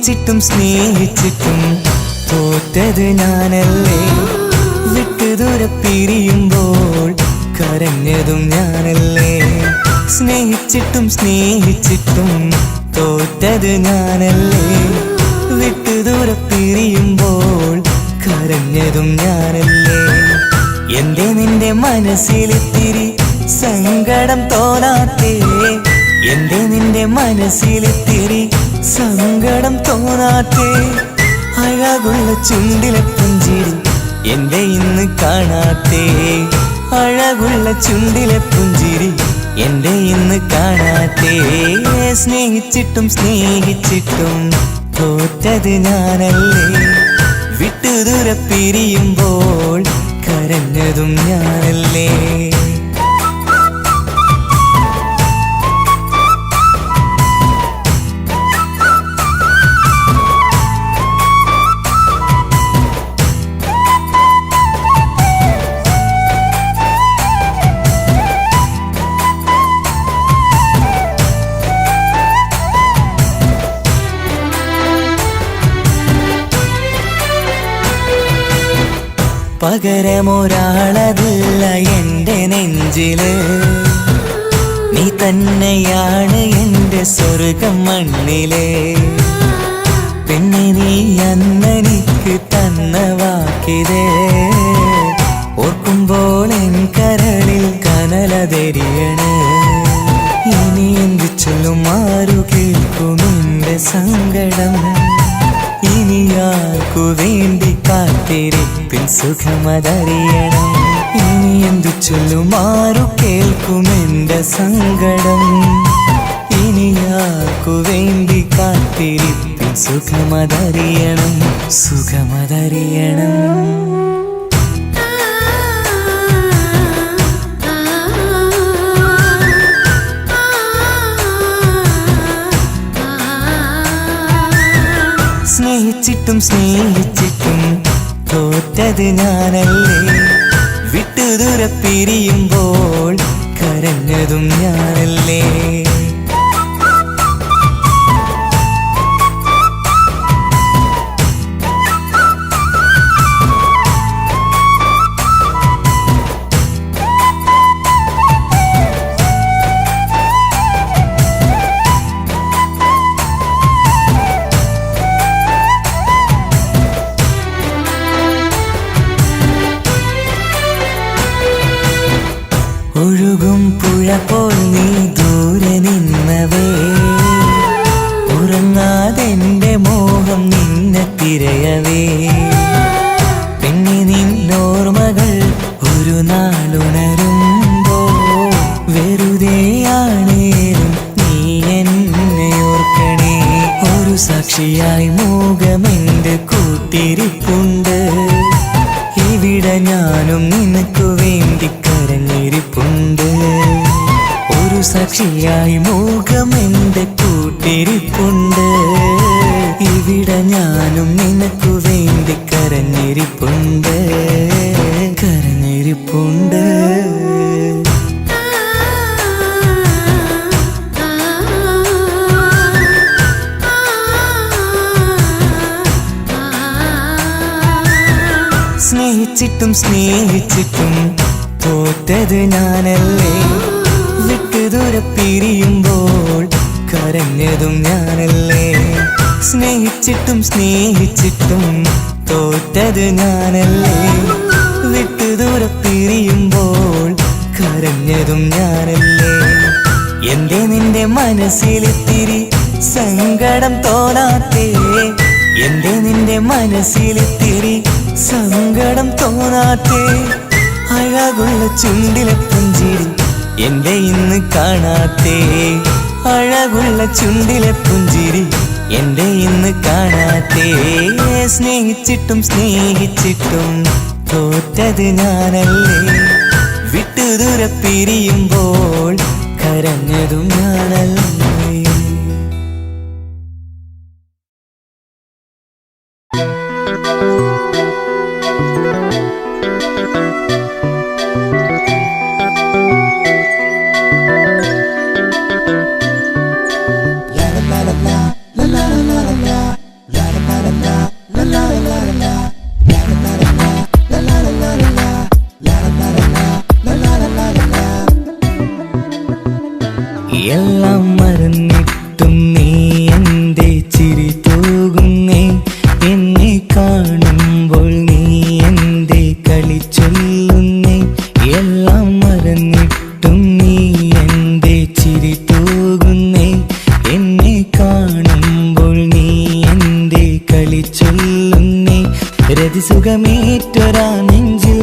സ്നേഹിച്ചിട്ടും സ്നേഹിച്ചിട്ടും തോറ്റത് ഞാനല്ലേ. വിട്ടുദൂരെ പിരിയുമ്പോൾ കരഞ്ഞതും ഞാനല്ലേ. സ്നേഹിച്ചിട്ടും സ്നേഹിച്ചിട്ടും തോറ്റത് ഞാനല്ലേ. വിട്ടുദൂരെ പിരിയുമ്പോൾ കരഞ്ഞതും ഞാനല്ലേ. എന്തേ നിന്റെ മനസ്സിലിത്തിരി സങ്കടം തോന്നാത്തേ? എന്തേ നിന്റെ മനസ്സിലിത്തിരി സങ്കടം തോന്നാത്തേ? അഴകുള്ള ചുണ്ടിലെ പുഞ്ചിരി എന്റെ ഇന്ന് കാണാത്തേ. അഴകുള്ള ചുണ്ടിലെ പുഞ്ചിരി എന്റെ ഇന്ന് കാണാത്തേ. സ്നേഹിച്ചിട്ടും സ്നേഹിച്ചിട്ടും തോറ്റത് ഞാനല്ലേ. വിട്ടുദൂരെ പിരിയുമ്പോൾ കരഞ്ഞതും ഞാനല്ലേ. പകരമൊരാളതില്ല എൻ്റെ നെഞ്ചില്. നീ തന്നെയാണ് എൻ്റെ സ്വർഗം മണ്ണിലെ. പിന്നെ നീ അന്നെനിക്ക് തന്ന വാക്കിതേ ഓർക്കുമ്പോൾ എൻ കരളിൽ കനലതെരിയണ്. ഇനി എന്ത് ചൊല്ലും ആരു കേൾക്കും എൻ്റെ സങ്കടം? ഇനി ആർക്കു വേണ്ടി കാത്തിരിപ്പിൻ സുഖമതറിയണം. ഇനി എന്തു ചൊല്ലും ആരു കേൾക്കും എൻ്റെ സങ്കടം? ഇനി ആർക്കു വേണ്ടി കാത്തിരിപ്പിൻ സുഖമതറിയണം, സുഖമതറിയണം. സ്നേഹിച്ചിട്ടും സ്നേഹിച്ചിട്ടും തോറ്റത് ഞാനല്ലേ. വിട്ടുദൂരെ പിരിയുമ്പോൾ കരഞ്ഞതും ഞാനല്ലേ. ഒഴുകും പുഴ പോൽ നീ ദൂരെ നിന്നവേ. ഉറങ്ങാതെന്റെ മോഹം നിന്നെ തിരയവേ. പിന്നെ നിന്നോർമ്മകൾ ഒരു നാളുണരുമ്പോ വെറുതെയാണേലും നീ എന്നെ ഓർക്കണേ. ഒരു സാക്ഷിയായി മോഹമെന്റെ കൂട്ടിരിപ്പുണ്ട്. ഇവിടെ ഞാനും നിനക്കു വേണ്ടി കരഞ്ഞിരിപ്പുണ്ട്. ഒരു സാക്ഷിയായി മോഹമെന്റെ കൂട്ടിരിപ്പുണ്ട്. ഇവിടെ ഞാനും നിനക്കു വേണ്ടി കരഞ്ഞിരിപ്പുണ്ട്, കരഞ്ഞിരിപ്പുണ്ട്. സ്നേഹിച്ചിട്ടും സ്നേഹിച്ചിട്ടും തോറ്റത് ഞാനല്ലേ. വിട്ടുദൂരെ പിരിയുമ്പോൾ കരഞ്ഞതും ഞാനല്ലേ. സ്നേഹിച്ചിട്ടും സ്നേഹിച്ചിട്ടും തോറ്റത് ഞാനല്ലേ. വിട്ടുദൂരെ പിരിയുമ്പോൾ കരഞ്ഞതും ഞാനല്ലേ. എന്തേ നിന്റെ മനസ്സിലിത്തിരി സങ്കടം തോന്നാത്തേ? എന്തേ നിന്റെ മനസ്സിലിത്തിരി സങ്കടം തോന്നാത്തേ? അഴകുള്ള ചുണ്ടിലെ പുഞ്ചിരി എന്റെ ഇന്ന് കാണാത്തേ. അഴകുള്ള ചുണ്ടിലെ പുഞ്ചിരി എന്റെ ഇന്ന് കാണാത്തേ. സ്നേഹിച്ചിട്ടും സ്നേഹിച്ചിട്ടും തോറ്റത് ഞാനല്ലേ. വിട്ടുദൂരെ പിരിയുമ്പോൾ കരഞ്ഞതും ഞാനല്ലേ. എല്ലാം മറന്നിട്ടും നീ എന്റെ ചിരി തൂകുന്നേ, എന്നെ കാണുമ്പോൾ നീ എന്റെ കളി ചൊല്ലുന്നേ. എല്ലാം മറന്നിട്ടും നീ എന്റെ ചിരി തൂകുന്നേ, എന്നെ കാണുമ്പോൾ നീ എന്റെ കളി ചൊല്ലുന്നേ. രതിസുഖമേറ്റൊരാ നെഞ്ചിൽ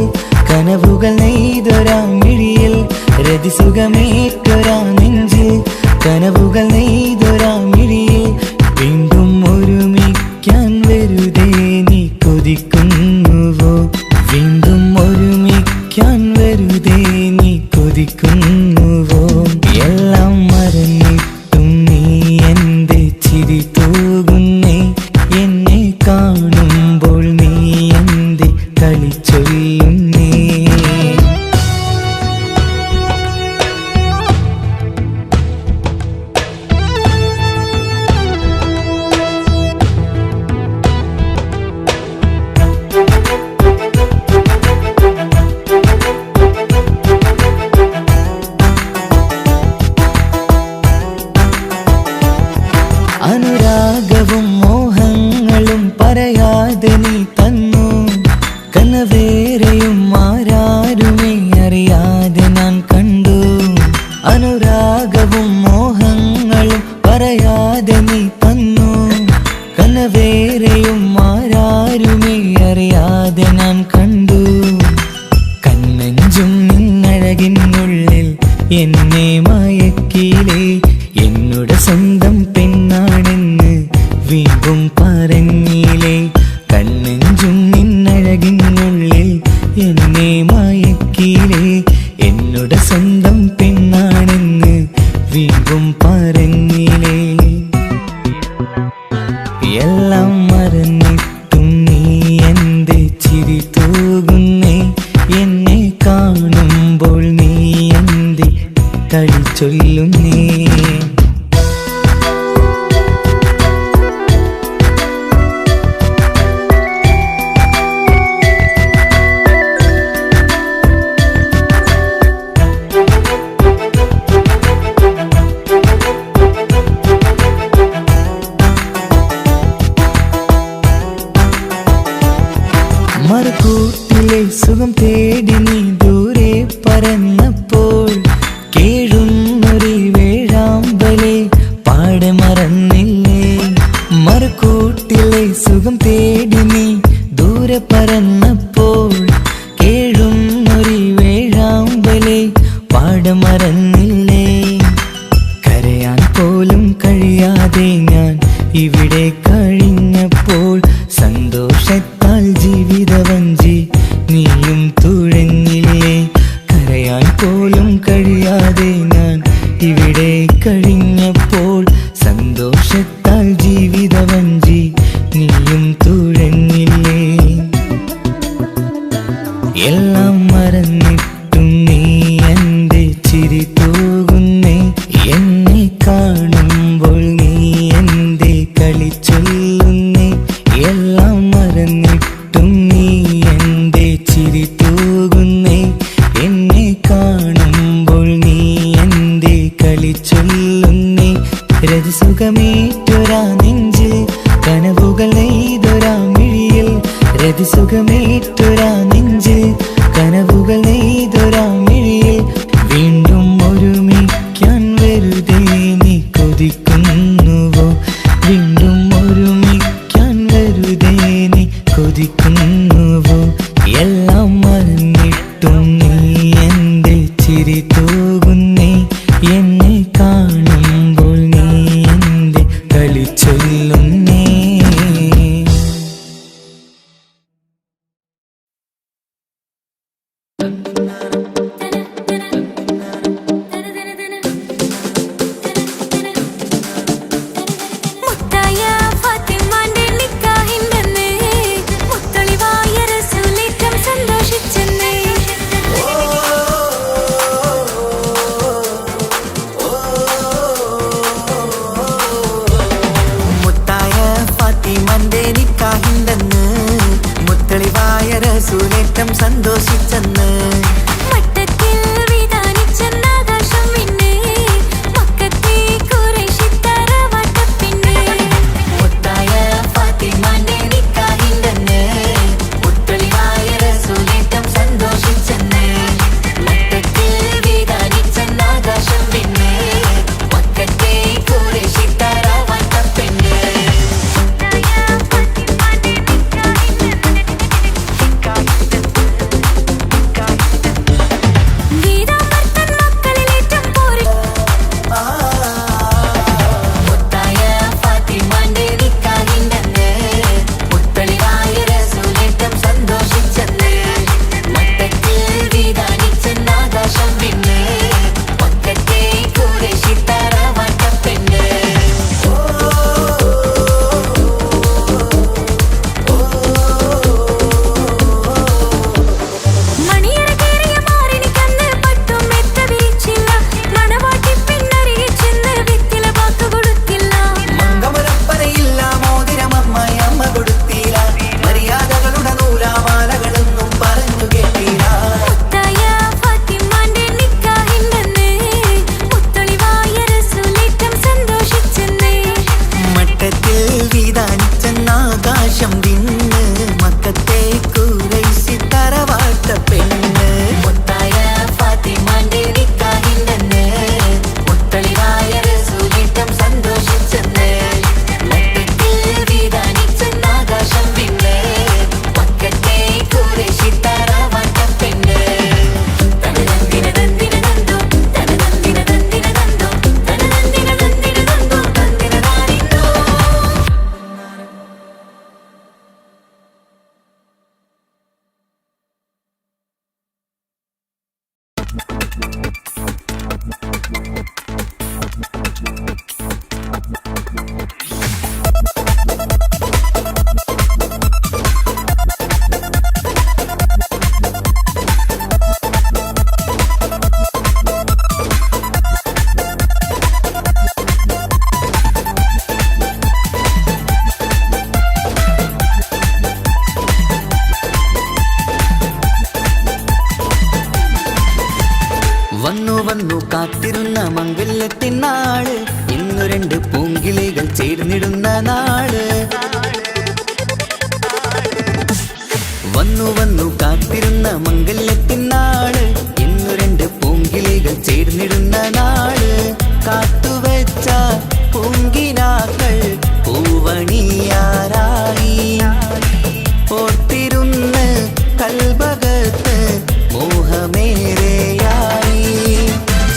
കനവുകൾ നെയ്തൊരാ മിഴിയിൽ, രതിസുഖമേറ്റൊരാ നെഞ്ചിൽ കനവുകൾ നെയ്തൊരാ മിഴിയിൽ. വീണ്ടും ഒരുമിക്കാൻ വെറുതെ നീ കൊതിക്കുന്നുവോ, വീണ്ടും ഒരുമിക്കാൻ വെറുതെ നീ കൊതിക്കുന്നുവോ. എല്ലാം മറന്നിട്ടും നീ എന്റെ ചിരി തൂകുന്നേ, എന്നെ കാണുമ്പോൾ നീ എന്റെ കളി ചൊല്ലുന്നേ. അനുരാഗവും മോഹങ്ങളും പറയാതെ നീ തന്നു, കനവേറെയും ആരാരുമേ അറിയാതെ ഞാൻ കണ്ടു. അനുരാഗവും മോഹങ്ങളും പറയാതെ നീ തന്നു, കനവേറെയും ആരാരുമേ അറിയാതെ ഞാൻ കണ്ടു. കണ്ണഞ്ചും നിന്നഴകിനുള്ളിൽ എന്നെ മയക്കിലേ, എന്നോട് സ്വന്തം പെണ്ണാണെന്ന് വീണ്ടും പറഞ്ഞില്ലേ. കണ്ണെഞ്ചും നിന്നഴകിനുള്ളിൽ എന്നെ മയക്കിലേ, എന്നോട് സ്വന്തം പെണ്ണാണെന്ന് വീണ്ടും പറഞ്ഞില്ലേ. എല്ലാം മറന്നിട്ടും നീ എന്റെ ചിരി തൂകുന്നേ, എന്നെ കാണുമ്പോൾ നീ എന്റെ കളി ചൊല്ലുന്നേ. മറുകൂട്ടിലെ സുഖം തേടി നീ ദൂരെ പറന്നപ്പോൾ, കേഴുന്നൊരു വേഴാമ്പലെ പാടെ മറന്നില്ലേ. മറുകൂട്ടിലെ സുഖം തേടി നീ ദൂരെ പറന്നപ്പോൾ, കേഴുന്നൊരു വേഴാമ്പലെ പാടെ മറന്നില്ലേ. കരയാൻ പോലും കഴിയാതെ ഞാൻ ഇവിടെ കഴിഞ്ഞപ്പോൾ, സന്തോഷത്താൽ ജീവിതവഞ്ചി നീയും തുഴഞ്ഞില്ലേ. കരയാൻ പോലും കഴിയാതെ ഞാൻ ഇവിടെ കഴിഞ്ഞപ്പോൾ, സന്തോഷത്താൽ ജീവിതവഞ്ചി നീയും തുഴഞ്ഞില്ലേ. എല്ലാം മറന്നിട്ടും നീ എന്റെ ചിരി തൂകുന്നേ, എന്നെ കാണുമ്പോൾ നീ എന്റെ കളി ചൊല്ലുന്നേ. എല്ലാം മറന്നിട്ടും നീ എന്റെ ചിരി തൂകുന്നേ, എന്നെ കാണുമ്പോൾ നീ എന്റെ കളി ചൊല്ലുന്നേ. രതിസുഖമേറ്റൊരാ നെഞ്ചിൽ കനവുകൾ നെയ്തൊരാ മിഴിയിൽ, രതിസുഖമേറ്റൊരാ നെഞ്ചിൽ കനവുകൾ നെയ്തൊരാ മിഴിയിൽ. വീണ്ടും ഒരുമിക്കാൻ വെറുതെ നീ കൊതിക്കുന്നുവോ, വീണ്ടും ഒരുമിക്കാൻ വെറുതെ നീ കൊതിക്കുന്നുവോ. എല്ലാം മറന്നിട്ടും നീ എന്റെ ചിരി തൂകുന്നേ, എന്നെ കാണുമ്പോൾ നീ എന്റെ കളി ചൊല്ലുന്നേ. റസൂലേറ്റം സന്തോഷിച്ചെന്ന് മട്ടത്തിൽ വിധാനിച്ചെന്നാകാശം പിന്നെ മക്കത്ത് വന്നു വന്നു കാത്തിരുന്ന മംഗല്യത്തിൻ നാള്, ഇന്നു രണ്ട് പൂങ്കിളികൾ ചേർന്നിടുന്ന നാള്. വന്നു വന്നു കാത്തിരുന്ന മംഗല്യത്തിൻ നാള്, ഇന്നു രണ്ട് പൂങ്കിളികൾ ചേർന്നിടുന്ന നാള്. കാത്തുവെച്ച പൂങ്കിനാക്കൾ പൂവണിയാരായി, ഓർത്തിരുന്ന് കൽബകത്ത് മോഹമേറെയായി.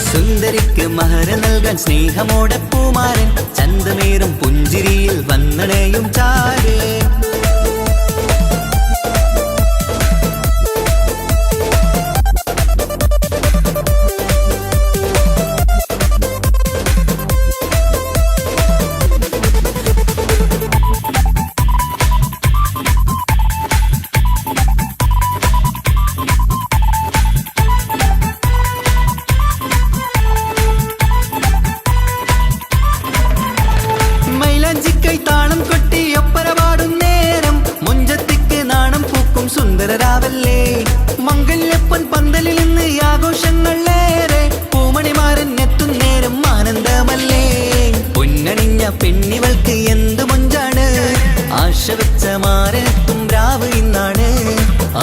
സുന്ദരിക്ക് മഹർ നൽകാൻ സ്നേഹമോടെ പൂമാരൻ, ചന്തമേറും പുഞ്ചിരിയിൽ വന്നണയും ചാര്. താളം കൊട്ടി ഒപ്പര പാടും നേരം, മുഞ്ചത്തിക്ക് നാണം പൂക്കും സുന്ദരരാവല്ലേ. മംഗല്യപ്പൻ പന്തലിൽ നിന്ന് ആഘോഷങ്ങളേറെ, പൂമണിമാരൻ എത്തും നേരം ആനന്ദമല്ലേ. പൊന്നണിഞ്ഞ പെണ്ണിവൾക്ക് എന്ത് മൊഞ്ചാണ്, ആശ വെച്ച മാരനെത്തും രാവ് ഇന്നാണ്.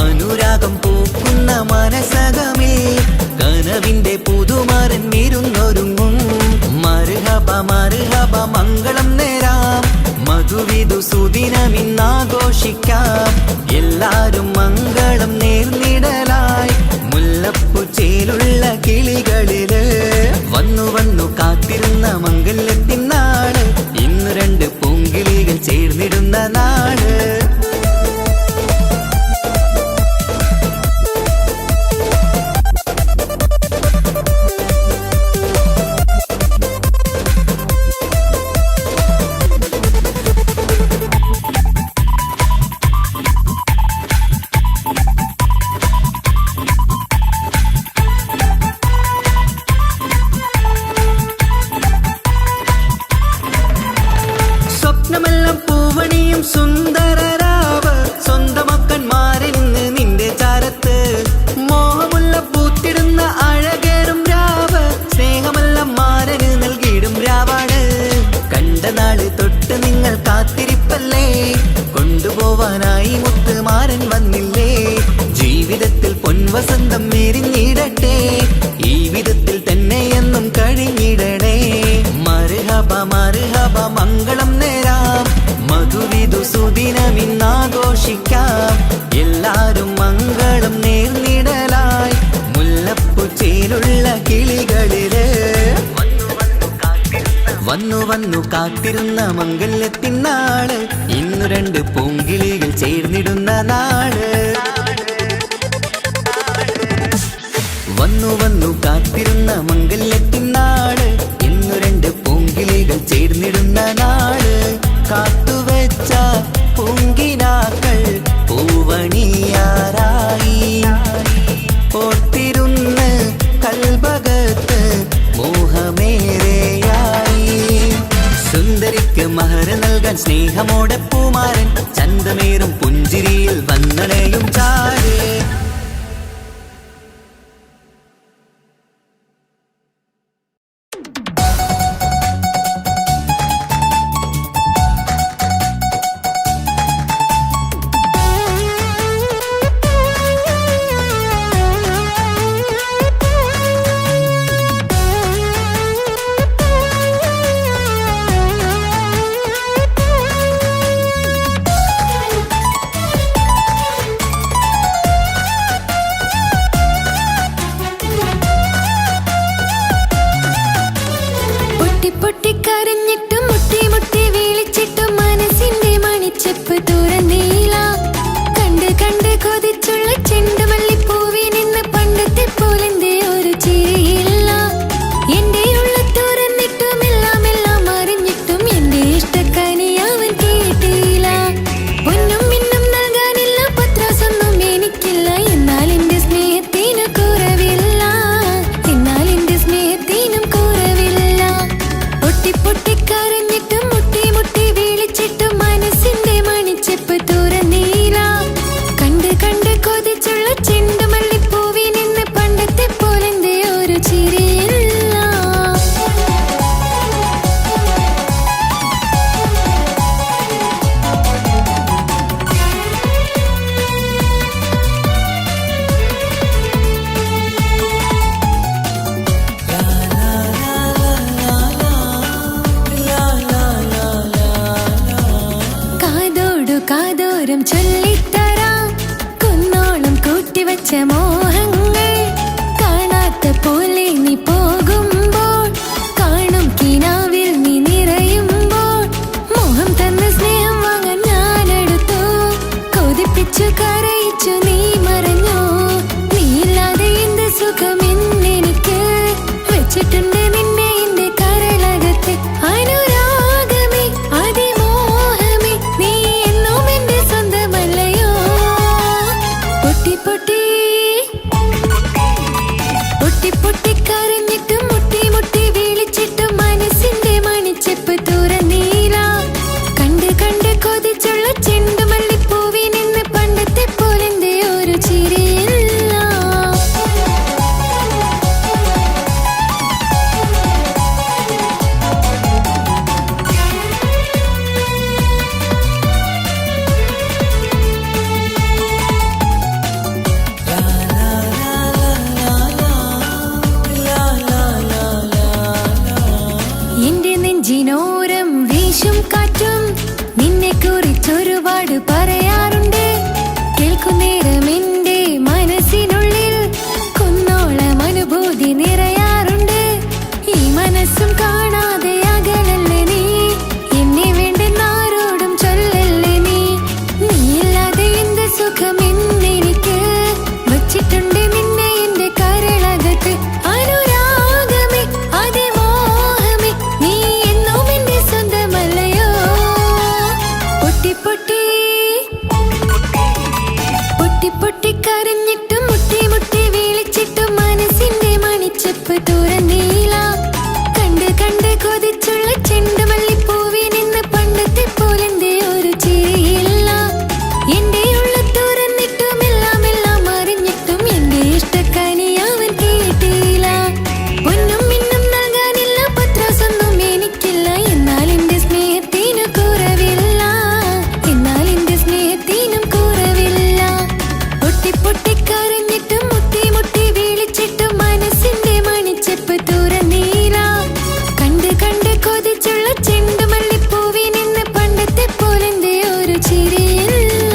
അനുരാഗം പൂക്കുന്ന മനസകമേ, കനവിന്റെ പുതുമാരൻ വീരുന്നൊരുങ്ങും. മർഹബ മർഹബ മംഗളം നേരാം, മധുവിധു സുദിനമിന്നാഘോഷിക്കാം. എല്ലാരും മംഗളം നേർന്നിടലായി, മുല്ലപ്പൂ ചേലുള്ള കിളികളില്. വന്നു വന്നു കാത്തിരുന്ന മംഗല്യത്തിൻ നാള്, ഇന്ന് രണ്ട് പൂങ്കിളികൾ ചേർന്നിടുന്ന നാള്. സ്വപ്നമെല്ലാം പൂവണിയും സുന്ദരരാവ്, സ്വന്തമക്കന്മാരിന്ന് നിന്റെ ചാരത്ത്. മോഹമുള്ള പൂത്തിടുന്ന അഴകേറും രാവ്, സ്നേഹമെല്ലാം മാരന് നൽകിയിടും രാവാണ്. കണ്ട നാള് തൊട്ട് നിങ്ങൾ കാത്തിരിപ്പല്ലേ, കൊണ്ടുപോവാനായി മുത്തുമാരൻ വന്നില്ലേ. ജീവിതത്തിൽ പൊൻവസന്തം എരിഞ്ഞിടട്ടെ, ഈ വിധത്തിൽ തന്നെ എന്നും കഴിഞ്ഞിടണേ. മർഹബ മർഹബ മംഗളം നേരാം, മധുവിധു സുദിനമിന്നാഘോഷിക്കാം. എല്ലാരും മംഗളം നേർന്നിടലായി, മുല്ലപ്പൂ ചേലുള്ള കിളികളില്. വന്നു വന്നു കാത്തിരുന്ന മംഗല്യത്തിൻ നാള്, ഇന്നു രണ്ട് പൂങ്കിളികൾ ചേർന്നിടുന്ന നാള്. വന്നു വന്നു കാത്തിരുന്ന മംഗല്യത്തിൻ നാള്, ഇന്നു രണ്ട് പൂങ്കിളികൾ ചേർന്നിടുന്ന നാള്. കാത്തുവെച്ച പൂങ്കിനാക്കൾ പൂവണിയാരായി, ഓർത്തിരുന്ന് കൽബകത്ത് മോഹമേറെയായി. സുന്ദരിക്ക് മഹർ നൽകാൻ സ്നേഹമോടെ പൂമാരൻ, ചന്തമേറും പുഞ്ചിരിയിൽ വന്നണയും ചാര്. മോഹങ്ങൾ കാണാത്ത പോലെ നീ പോകുമ്പോൾ കാണും കിനാവിൽ നീ നിറയുമ്പോൾ മോഹം തന്ന സ്നേഹം വാങ്ങാൻ ഞാനെടുത്തു കൊതിപ്പിച്ചു കരയിച്ചു നീ മറഞ്ഞു നീയില്ലാതെ എന്ത് സുഖം എന്നെനിക്ക് വെച്ചിട്ടുണ്ട് നിന്നെ എന്റെ കരളകത്ത് അനുരാഗമേ അതിമോഹമേ നീ എന്നും എന്റെ സ്വന്തമല്ലയോ പൊട്ടി പൊട്ടി പൊട്ടി പൊട്ടി കരഞ്ഞിട്ടും മുട്ടി മുട്ടി വിളിച്ചിട്ടും മനസ്സിന്റെ മണിച്ചെപ്പ് തുറന്നീല കണ്ട് കണ്ട് കൊതിച്ചുള്ള ചെണ്ടുമല്ലിപ്പൂവിൽ നിന്ന് പണ്ടത്തെ പോലെന്റെ ഒരു ചിരിയില്ല എന്റെ നെഞ്ചിനോരം വീശും കാറ്റും നിന്നെ കുറിച്ചൊരുപാട് പറയാറുണ്ട് കേൾക്കുന്നേരം എന്റെ മനസ്സിനുള്ളിൽ കുന്നോളം അനുഭൂതി നിറയാറുണ്ട് ഈ മനസ്സും കാണാതെ അകലല്ലേ നീ എന്നെ വേണ്ടെന്നാരോടും ചൊല്ലല്ലേ നീ നീയില്ലാതെ എന്ത് സുഖം എന്നെനിക്ക് വച്ചിട്ടുണ്ട് നിന്നെ എന്റെ കരളകത്ത് അനുരാഗമേ അതിമോഹമേ നീ എന്നും എന്റെ സ്വന്തമല്ലയോ പൊട്ടി പൊട്ടി പൊട്ടി പൊട്ടി കരഞ്ഞിട്ടും മുട്ടി മുട്ടി വിളിച്ചിട്ടും മനസ്സിന്റെ മണിച്ചെപ്പ് തുറന്നീല കണ്ട് കണ്ട് കൊതിച്ചുള്ള ചെണ്ടുമല്ലിപ്പൂവിൽ നിന്ന് പണ്ടത്തെ പോലെന്റെ ഒരു ചിരിയില്ല എന്റെ ഉള്ളിൽ തുറന്നിട്ടും എല്ലാം എല്ലാം അറിഞ്ഞിട്ടും എന്റെ ഇഷ്ടക്കനി അവൻ കേട്ടില്ല പൊന്നും മിന്നും നൽകാനില്ല പത്രാസൊന്നും എനിക്കില്ല എന്നാൽ എന്റെ സ്നേഹത്തിനു കുറവില്ല എന്നാൽ എന്റെ സ്നേഹത്തിനും കുറവില്ല പൊട്ടി പൊട്ടി കരഞ്ഞിട്ടും മുട്ടി മുട്ടി വിളിച്ചിട്ടും മനസ്സിന്റെ മണിച്ചെപ്പ് തുറന്നീല കണ്ട് കണ്ട് കൊതിച്ചുള്ള ചെണ്ടുമല്ലിപ്പൂവിൽ നിന്ന് പണ്ടത്തെ പോലെന്റെ ഒരു ചിരിയില്ല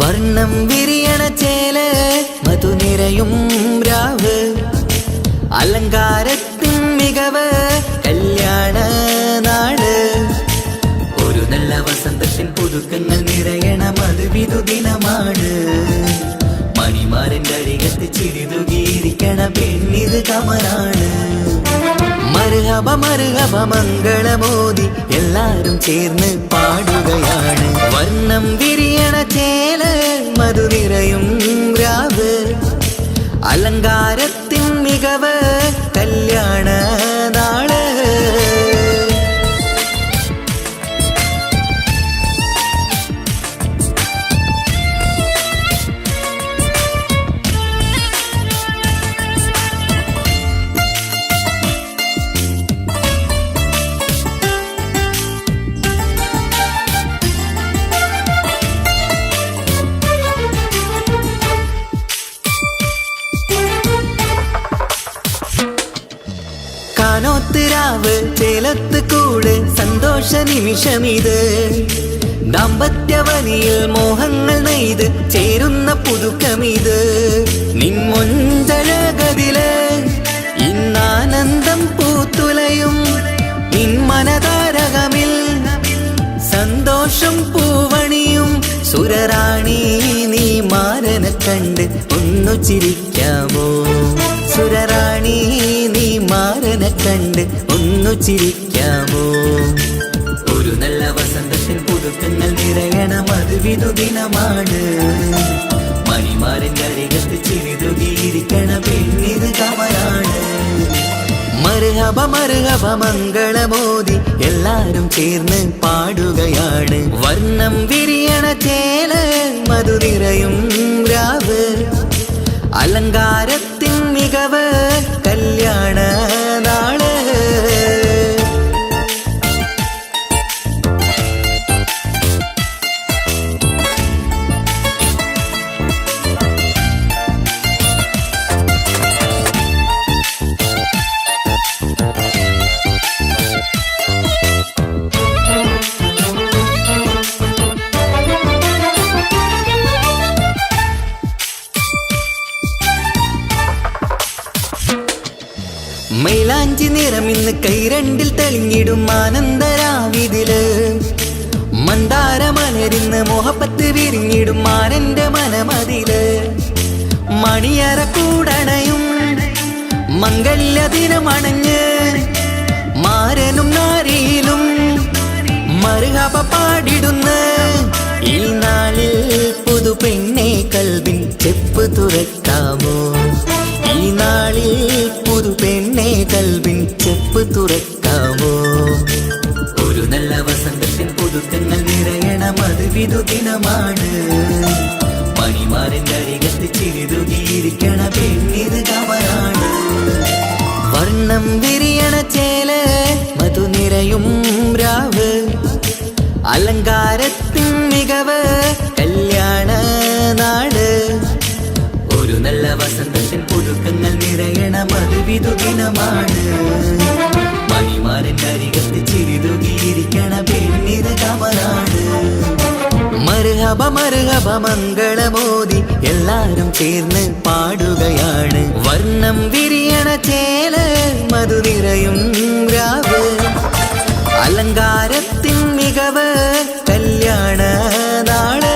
വർണ്ണം വിരിയണ ചേല് മധുനിരയും രാവ് അലങ്കാരത്തിൻ മികവ് കല്യാണ നാട് ഒരു നല്ല വസന്തത്തിൻ പുതുക്കങ്ങൾ നിറയണ മധുവിധു ദിനമാണ് മണിമാരന്റെ അരികത്ത് ചിരിതുകീരിക്കണ പെണ്ണിത് കമലാണ് മർഹബ മർഹബ മംഗളമോദി എല്ലാരും ചേർന്ന് പാടുകയാണ് വർണ്ണം വിരിയണ ചേല് മധുനിരയും രാവ് അലങ്കാരത്തിൻ മികവ് കല്യാണ നാള് കാനോത്തിരാവ് ചേലത്ത് കൂട് സന്തോഷ നിമിഷമിത് ദാമ്പത്യവനിയിൽ മോഹങ്ങൾ നെയ്ത് ചേരുന്ന പുതുക്കമിത് നിൻമൊഞ്ചഴകതില് ഇന്നാനന്ദം പൂത്തുലയും നിൻമനതാരകമിൽ സന്തോഷം പൂവണിയും സുരറാണി നീ മാരനെ കണ്ട് ഒന്നു ചിരിക്കാമോ സുരറാണി നീ മാരനെ കണ്ട് ഒന്നു ചിരിക്കാമോ ഒരു പുതുക്കങ്ങൾ നിറയണം അത് വിധുദിനമാണ് മണിമാരൻ്റെ അരികത്ത് ചിരിതുകിയിരിക്കണ പെണ്ണിത് കമലാണ് മർഹബ മർഹബ മംഗളമോദി എല്ലാരും ചേർന്ന് പാടുകയാണ് വർണ്ണം വിരിയണ ചേല മധു നിറയും രാവ് അലങ്കാരത്തിൻ മികവ് കല്യാണ നാള് മൈലാഞ്ചി നിറമിന്ന് കൈരണ്ടിൽ തെളിഞ്ഞിടും ആനന്ദരാവിതില് മന്ദാര മലരിന്ന് മോഹപ്പത്ത് വിരിഞ്ഞിടും മാനന്റെ മനമതില് മണിയറ കൂടണയും മംഗല്യ ദിനമണഞ്ഞ് മാരനും നാരിയിലും മറുഹബ പാടിടുന്ന ഈ നാളിൽ പുതു പെണ്ണെ കൽവിൻ ചെപ്പ് തുറക്കാമോ ഈ നാളിൽ പുതു പെണ്ണെ കൽവിൻ ചെപ്പ് തുറക്കാമോ ഒരു നല്ല വസന്തത്തിൻ പുതുക്കങ്ങൾ നിറയണം അത് വിധുദിനമാണ് മണിമാരൻ്റെ അരികത്ത് ചിരിതുകിയിരിക്കണ പെണ്ണിത് കമലാണ് വർണ്ണം വിരിയണ ചേല മധു നിറയും രാവ് അലങ്കാരത്തിൻ മികവ് കല്യാണ നാട് ഒരു നല്ല വസന്തത്തിൻ പുതുക്കങ്ങൾ നിറയണം അത് വിധുദിനമാണ് മണിമാരൻ്റെ അരികത്ത് ചിരിതുകിയിരിക്കണ പെണ്ണിത് കമലാണ് മർഹബ മർഹബ മംഗളമോദി എല്ലാരും ചേർന്ന് പാടുകയാണ് വർണ്ണം വിരിയണ ചേല മധു നിറയും രാവ് അലങ്കാരത്തിൻ മികവ് കല്യാണ നാള്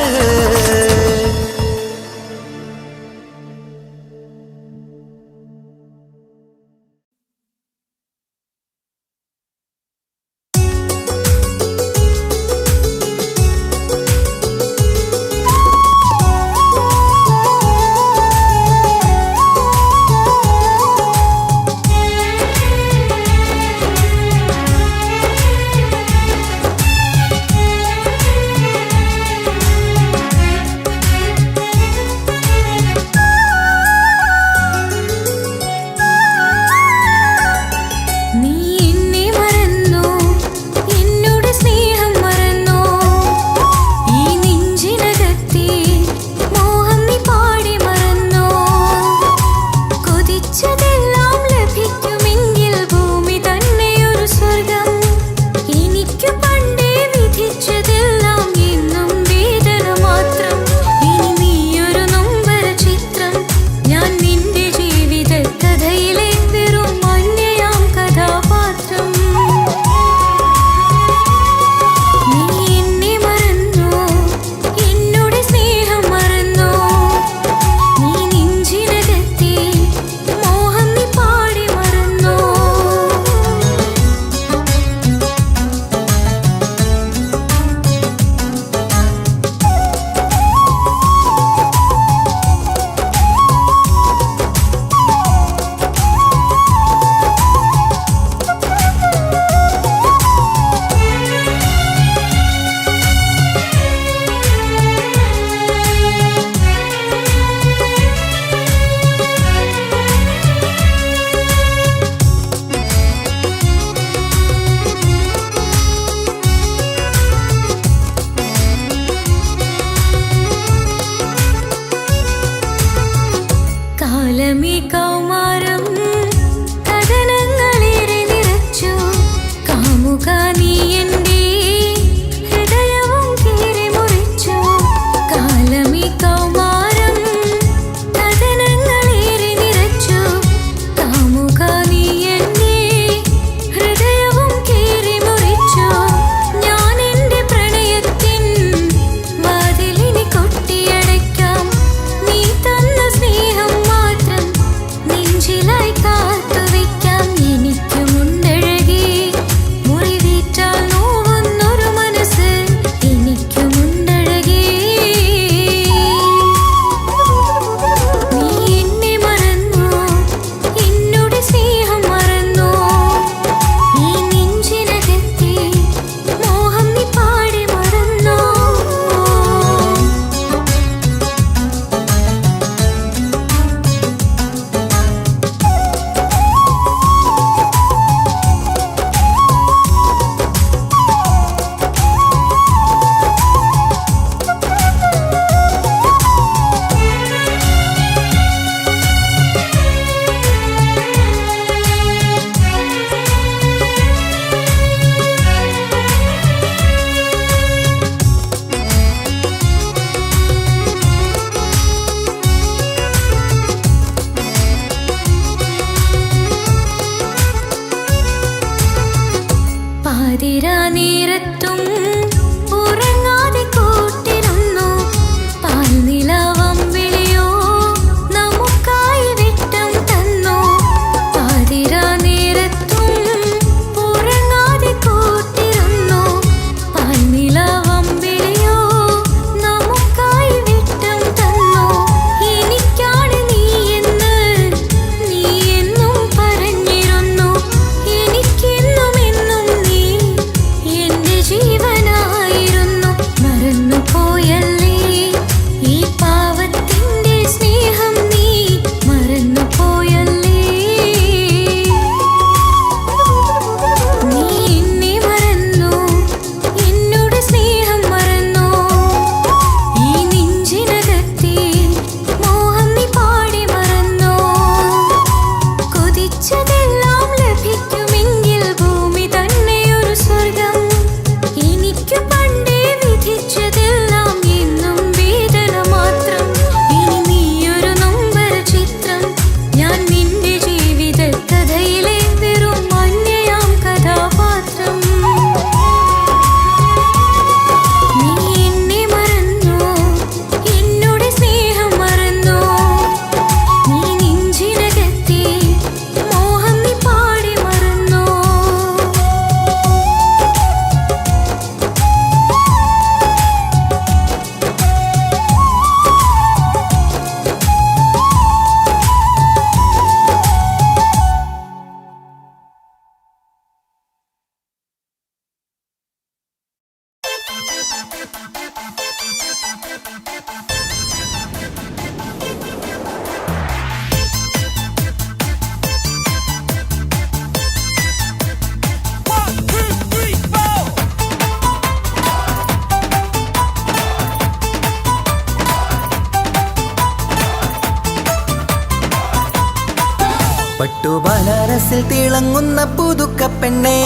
പട്ടുബനാരസിൽ തിളങ്ങുന്ന പുതുക്കപ്പെണ്ണേ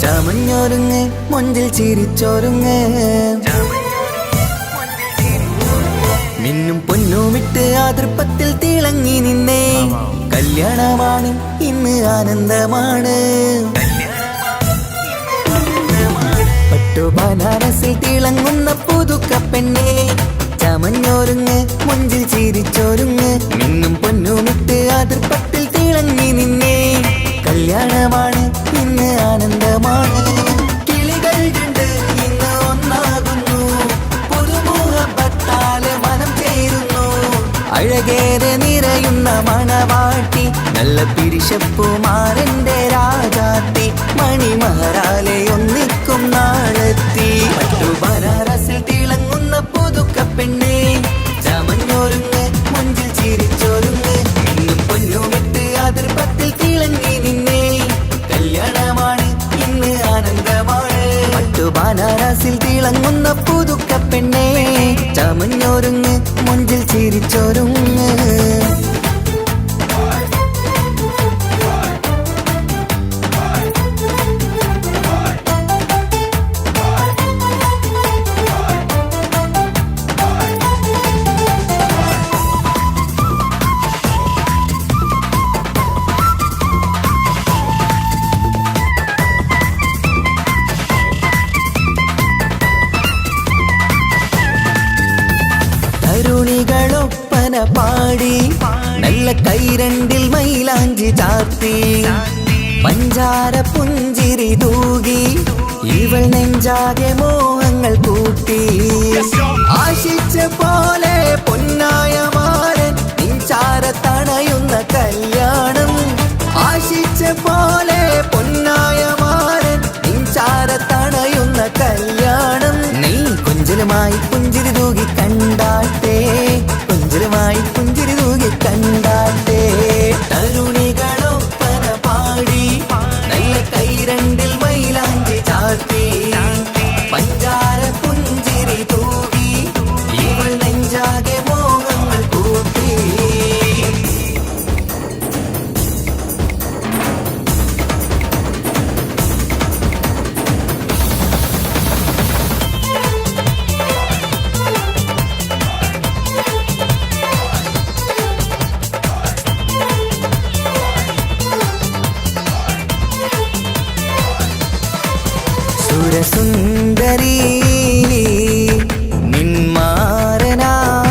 ചമഞ്ഞൊരുങ്ങ് മൊഞ്ചിൽ ചിരിച്ചൊരുങ്ങ് മിന്നും പൊന്നുമിട്ട് ആതൃപ്പത്തിൽ തിളങ്ങി നിന്നേ കല്യാണമാണ് ഇന്ന് ആനന്ദമാണ് പട്ടുബനാരസിൽ തിളങ്ങുന്ന പുതുക്കപ്പെണ്ണേ ചമഞ്ഞൊരുങ്ങ് മൊഞ്ചിൽ ചിരിച്ചൊരുങ്ങ് മിന്നും പൊന്നുമിട്ട് ആതൃപ്പത്തിൽ തിളങ്ങി നിന്നേ കല്യാണമാണ് ഇന്ന് ആനന്ദമാണ് കിളികൾ കണ്ട് ഇന്ന് ഒന്നാകുന്നു പുതുമുഖത്താല് മനം ചേരുന്നു അഴകേറെ നിറയുന്ന മണവാട്ടി നല്ല പിരിശപ്പുമാരന്റെ രാജാത്തി മണിമഹാരാലെ ഒന്നിക്കും നാളെത്തി പട്ടുബനാരസിൽ തിളങ്ങുന്ന പുതുക്കപ്പെണ്ണേ ചമഞ്ഞൊരുങ്ങ് മൊഞ്ചിൽ ചിരിച്ചൊരുങ്ങ് ഇന്നും പൊന്നുമിട്ട് അതിർപ്പത്തിൽ തിളങ്ങി നിന്നേ കല്യാണമാണ് ഇന്ന് ആനന്ദമാണ് പട്ടുബനാരസിൽ തിളങ്ങുന്ന പുതുക്കപ്പെണ്ണേ ചമഞ്ഞൊരുങ്ങ് മൊഞ്ചിൽ ചിരിച്ചൊരുങ്ങ് തരുണികളൊപ്പന പാടി നല്ല കൈരണ്ടിൽ മൈലാഞ്ചി ചാർത്തി പഞ്ചാര പുഞ്ചിരി തൂകി ഇവൾ നെഞ്ചാകെ മോഹങ്ങൾ കൂട്ടി ആശിച്ച പോലെ പൊന്നായ മാരൻ നിൻചാര തണയുന്ന കല്യാണം ആശിച്ച പോലെ പൊന്നായ മാരൻ നിൻചാര തണയുന്ന കല്യാണം നീ കൊഞ്ചലുമായി പുഞ്ചിരി തൂകി കണ്ടാട്ടെ കൊഞ്ചലുമായി പുഞ്ചിരി തൂകി കണ്ടാട്ടെ തരുണികളൊപ്പന പാടി നല്ല കൈരണ്ടിൽ മൈലാഞ്ചി ചാർത്തി പഞ്ചാര പുഞ്ചിരി തൂകി ഇവൾ നെഞ്ചാകെ മോഹങ്ങൾ കൂട്ടി സുരസുന്ദരി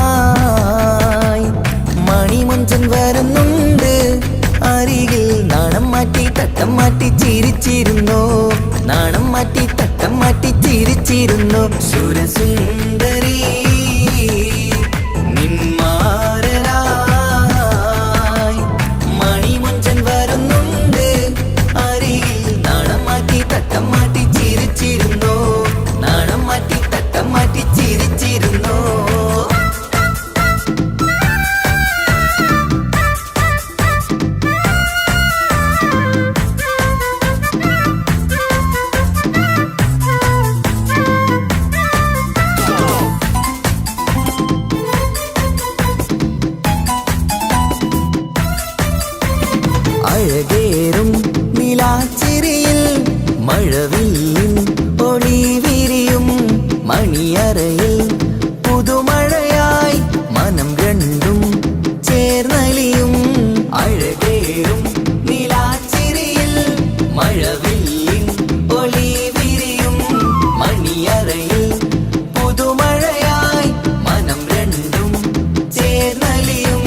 നിന്മാരനായി മണിമുഞ്ചൻ വരുന്നുണ്ട് അരികിൽ നാണം മാറ്റി തട്ടം മാറ്റി ചിരിച്ചിരുന്നു നാണം മാറ്റി തട്ടം മാറ്റി ചിരിച്ചിരുന്നു സുരസുന്ദരി നിന്മാരനായി മണിമുഞ്ചൻ വരുന്നുണ്ട് അരികിൽ നാണം മാറ്റി തട്ടം മാറ്റി ചിരിച്ചിരുന്നു നാണം മാറ്റി തട്ടം മാറ്റി ചിരിച്ചിരുന്നു അഴകേറും നിലാച്ചിരിയിൽ മഴവില്ലിൻ ഒളി വിരിയും മണിയറയിൽ പുതുമഴയായി മനം രണ്ടും ചേർന്നലിയും അഴകേറും നിലാച്ചിരിയിൽ മഴവില്ലിൻ ഒളി വിരിയും മണിയറയിൽ പുതുമഴയായി മനം രണ്ടും ചേർന്നലിയും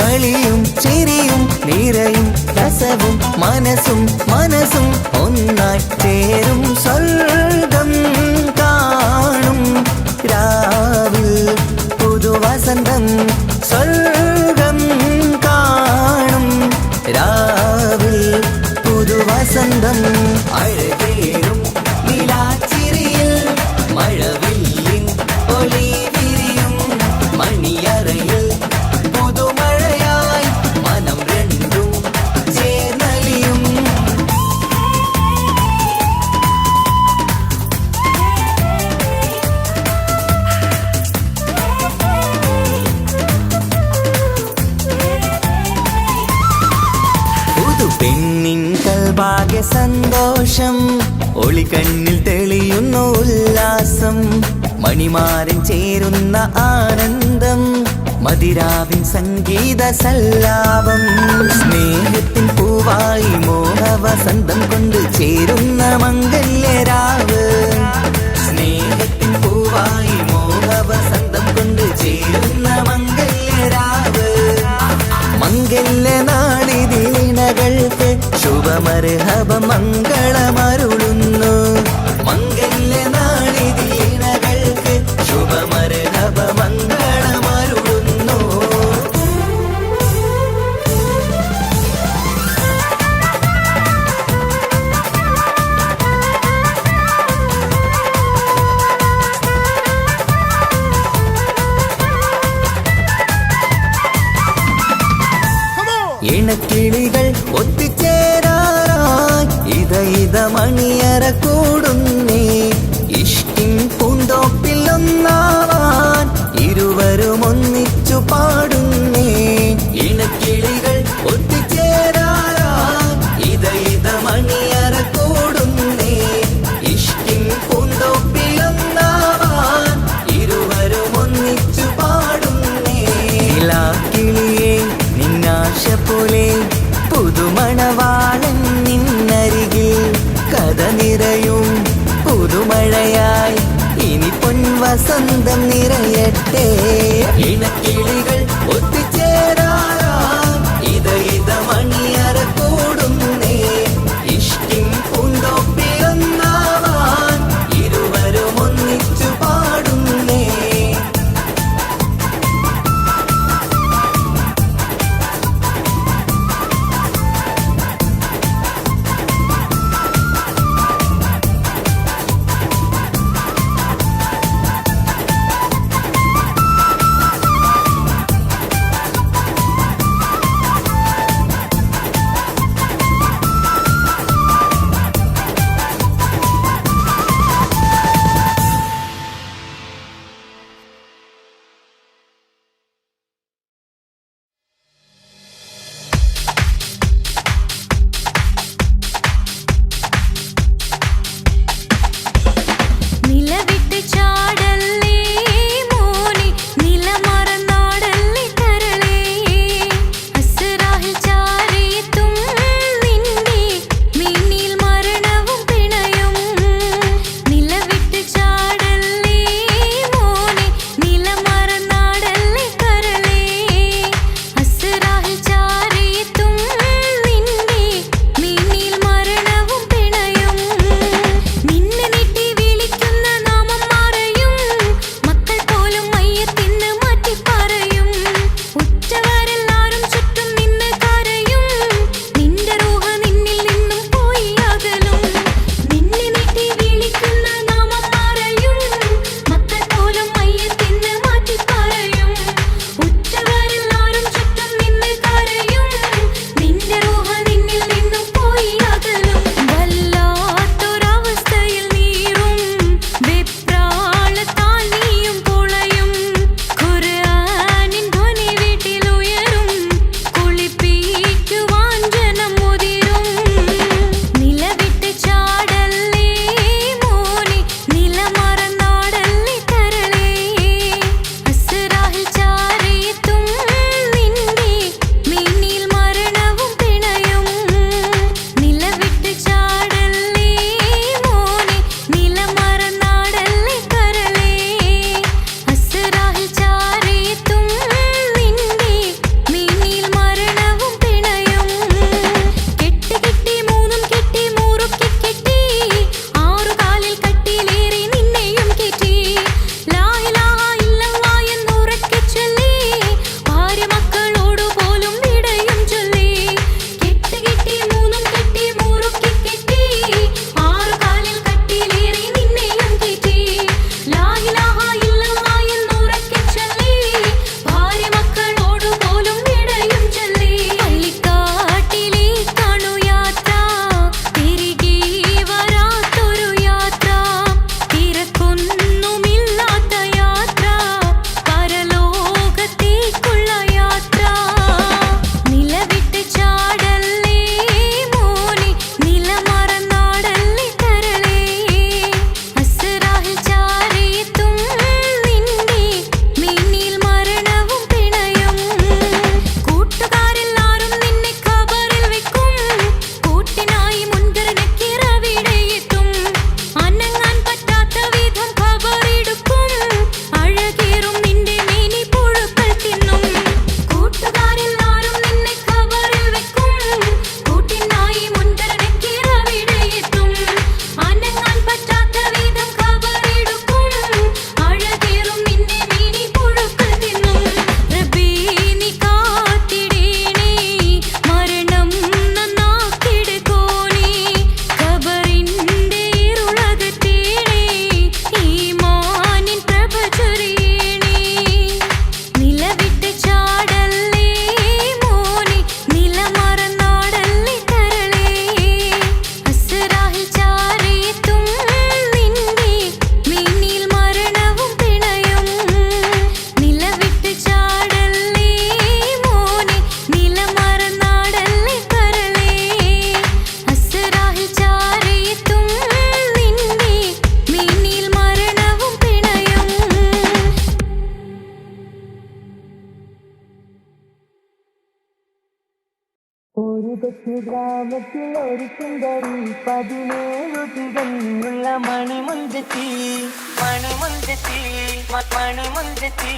കളിയും ചിരിയും നിറയും രസവും മനസ്സും മനസ്സും ഒന്നായി ചേരും സ്വർഗം കാണും രാവിൽ പുതുവസന്തം സ്വർഗം കാണും രാവിൽ പുതുവസന്തം അഴകേറും നിലാച്ചിരിയിൽ മഴവില്ലിൻ ഒളി വിരിയും പെണ്ണിൻ കൽഭാഗ്യ സന്തോഷം, ഒളികണ്ണിൽ തെളിയുന്നു ഉല്ലാസം, മണിമാരൻ ചേരുന്ന ആനന്ദം, മതിരാവിൻ സംഗീത സല്ലാപം. സ്നേഹത്തിൻ പൂവായി മോഹവസന്തം കൊണ്ട് ചേരുന്ന മംഗല്യരാവ്. സ്നേഹത്തിൻ പൂവായി മോഹവസന്തം കൊണ്ട് ചേരുന്ന മംഗല്യരാവ്. മംഗല്യ നാളിതീണകൾക്ക് ശുഭമർഹബ മംഗളമരുളുന്നു. മംഗല്യ നാളിതീണകൾക്ക് ശുഭമർഹബ മംഗളമരുളുന്നു. ഇണക്കിളികൾ ഒത്തുചേരാറായി ഇത മണിയറ കൂടുന്നേ. ഇഷ്കിൻ പൂന്തോപ്പിൽ ഒന്നാവാൻ ഇരുവരും ഒന്നിച്ചു പാടുന്നേ. ഇണക്കിളികൾ ഒത്തുചേരാറായി ഇത മണിയറ കൂടുന്നേ. ഇഷ്കിൻ പൂന്തോപ്പിൽ ഒന്നാവാൻ ഇരുവരും ഒന്നിച്ചു പാടുന്നേ. കിളിയേ നിന്നാശ പോലെ പുതുമണവാളൻ നിന്നരികിൽ കഥ നിറയും പുതുമഴയായി ഇനി പൊൻവസന്തം നിറയട്ടെ. ഇണക്കിളികൾ ഒത്തുചേരാറായി ഇത മണിയറ കൂടുന്നേ. ഇഷ്കിൻ പൂന്തോപ്പിലൊന്നാവാൻ ഇരുവരും ഒന്നിച്ചു പാടുന്നേ. ഒരു കൊച്ചു ഗ്രാമത്തിൽ ഒരു സുന്ദരി 17 തികഞ്ഞുള്ള മണിമുഞ്ചത്തി മണിമുഞ്ചത്തി മണിമുഞ്ചത്തി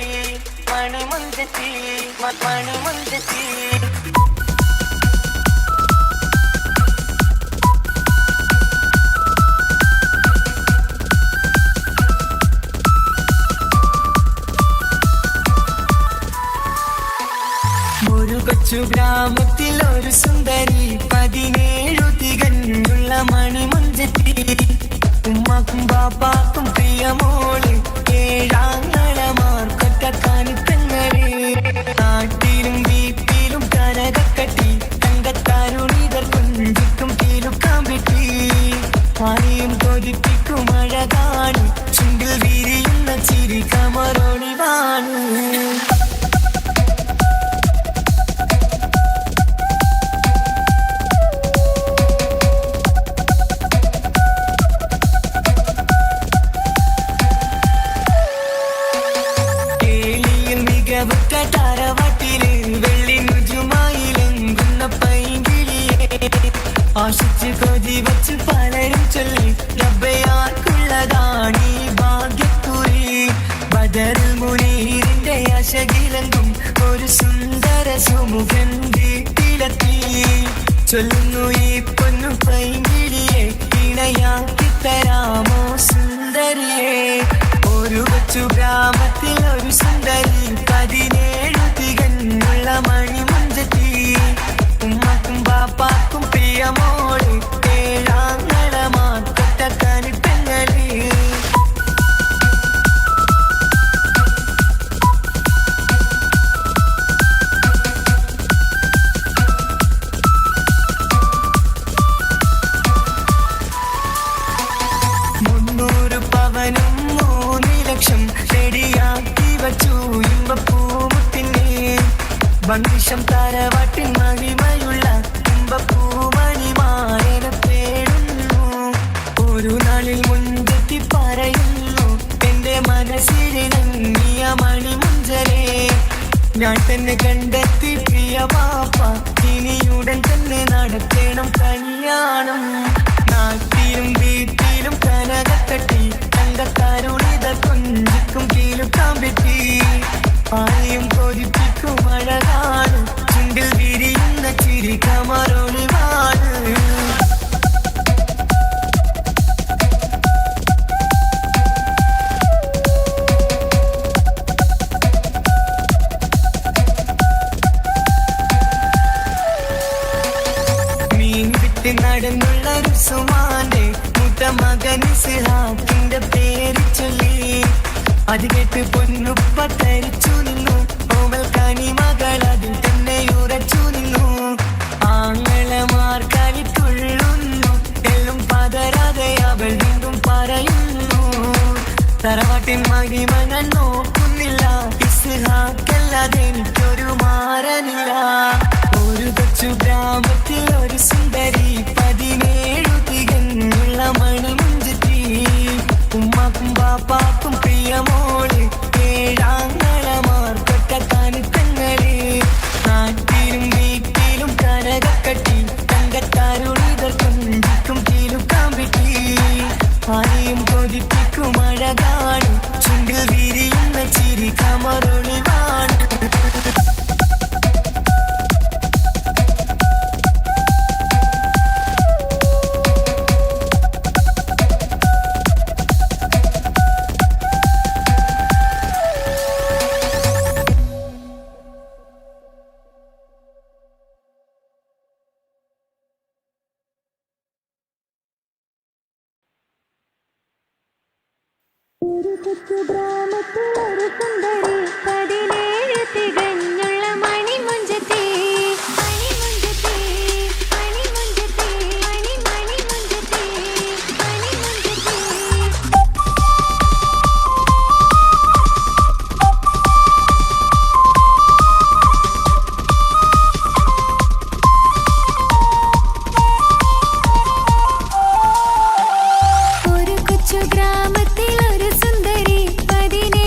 മണിമുഞ്ചത്തി മണിമുഞ്ചത്തി. ഒരു കൊച്ചു ഗ്രാമത്തിൽ ഒരു സുന്ദരി 17 തികഞ്ഞുള്ള മണിമുഞ്ചത്തി. ഉമ്മാക്കും ബാപ്പാക്കും പ്രിയമോള്, ഏഴാങ്ങളമാർക്കൊറ്റക്കാനിത്തങ്ങള്. നാട്ടിലും വീട്ടിലും കനകക്കട്ടി, തങ്കത്താരുണിതർ കുഞ്ചിക്കും കീലുക്കാമ്പിട്ടി. ആരെയും കൊതിപ്പിക്കും അഴകാണ്, ചുണ്ടിൽ വിരിയുന്ന ചിരി കമറൊളിവാണ്. തറവാട്ടില് വെള്ളി നുജുമായിലെങ്കുന്ന പൈങ്കിളിയെ ആശിച്ച് കൊതി വച്ച് പലരും ചൊല്ലി, റബ്ബയാർക്കുള്ളതാണീ ഭാഗ്യക്കുറി. ബദറുൽ മുനീറിന്റെ ആശകിലെങ്കും ഒരു സുന്ദര സുമുഖൻ വീട്ടിലെത്തി. ചൊല്ലുന്നു ഈ പൊന്നു പൈങ്കിളിയെ, ഇണയാക്കി തരാമോ സുന്ദരിയെ. ഒരു കൊച്ചു ഗ്രാമത്തിൽ ഒരു സുന്ദരി 17 തികഞ്ഞുള്ള മണിമുഞ്ചത്തി. ഉമ്മക്കും ബാപ്പാക്കും പ്രിയമോള്, ഏഴാങ്ങളമാർക്കൊറ്റക്കാനിത്തങ്ങള്. പവനും 3 ലക്ഷം റെഡിയാക്കി വച്ചു ഇമ്പപ്പൂമുത്തിനെ. വണ്ടിഷം തറവാട്ടിൻ മഹിമയുള്ള ഇമ്പപ്പൂമണിമാരനെ തേടുന്നു. ഒരു നാളിൽ മുൻപെത്തി പറയുന്നു, എന്റെ മനസ്സിലിണങ്ങിയ മണിമുഞ്ചലേ. ഞാൻ തന്നെ കണ്ടെത്തി പ്രിയ പാപ്പ, ഇനിയുടൻ തന്നെ നടത്തണം കല്യാണം. നാട്ടിലും വീട്ടിലും കനകക്കട്ടി, തങ്കത്താരുണിത കുഞ്ചിക്കും കീലുക്കാമ്പിട്ടി. ആരെയും കൊതിപ്പിക്കും അഴകാണ്, ചുണ്ടിൽ വിരിയുന്ന ചിരി കമറൊളിവാണ്. മീൻ വിട്ട് നടന്നുള്ള റുസുമാന്റെ മൂത്ത മകൻ ഇസ്ഹാഖിന്റെ പേര് ചൊല്ലി. അത് കേട്ട് പൊന്നുപ്പ തരിച്ചു നിന്നു, ഓമൽ കനി മകൾ അതിൽ തന്നെ ഉറച്ചു നിന്നു. ആങ്ങളമാർ കളിത്തുള്ളുന്നു, എല്ലും പതരാതെ അവൾ വീണ്ടും പറയുന്നു, തറവാട്ടിൻ മഹിമ ഞാൻ നോക്കുന്നില്ല, ഇസ്ഹാഖല്ലാതെ എനിക്കൊരു മാറനില്ല. ഒരു കൊച്ചു ഗ്രാമത്തിൽ ഒരു സുന്ദരി 17 തികഞ്ഞുള്ള മണിമുഞ്ചത്തി. ഉമ്മാക്കും ബാപ്പാക്കും പ്രിയമോള്, ഏഴാങ്ങളമാർക്കൊറ്റക്കാനിത്തങ്ങള്. നാട്ടിലും വീട്ടിലും കനകക്കട്ടി, തങ്കത്താരുണിതർ കുഞ്ചിക്കും കീലുക്കാമ്പിട്ടി. ആരെയും കൊതിപ്പിക്കും അഴകാണ്, ചുണ്ടിൽ വിരിയുന്ന ചിരി കമറൊളിവാണ്. ഒരു കൊച്ചു ഗ്രാമത്തിൽ ഒരു സുന്ദരി 17 തികഞ്ഞുള്ള മണിമുഞ്ചത്തി. മണിമുഞ്ചത്തി മണിമുഞ്ചത്തി മണിമുഞ്ചത്തി മണിമുഞ്ചത്തി. ഒരു കൊച്ചു ഗ്രാമത്തിൽ ഒരു സുന്ദരി 17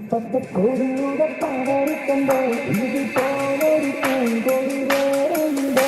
പച്ചക്കോടിയുടെ പവറിക്കണ്ടോ ഇതുപോലൊരു പൂങ്കൊടി വേറെയുണ്ടോ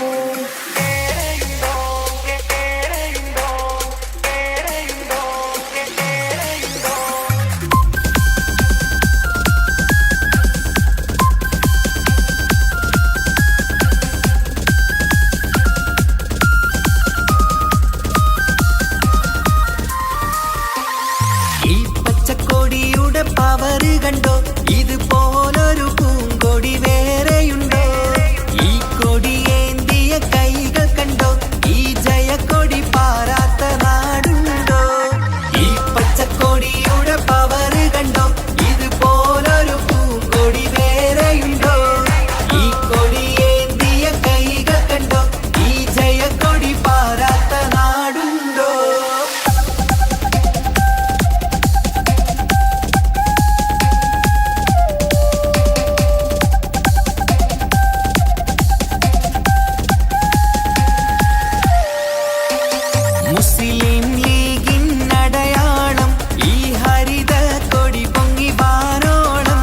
ഈ പച്ചക്കൊടിയുടെ പവറ് കണ്ടോ ഇതുപോലൊരു പൂങ്കൊടി വേറെയുണ്ടോ ഈ കൊടിയേന്തിയ കൈകൾ കണ്ടോ ഈ ജയക്കൊടി പാറാത്ത നാടുണ്ടോ ഈ പച്ചക്കൊടിയുടെ പവറ് കണ്ടോ ഇതുപോലൊരു പൂങ്കൊടി വേറെയുണ്ടോ ഈ കൊടിയേന്തിയ കൈകൾ കണ്ടോ ഈ ജയക്കൊടി പാറാത്ത നാടുണ്ടോ മുസ്ലിം ലീഗിൻ അടയാളം ഈ ഹരിത കൊടി പൊങ്ങി വാനോളം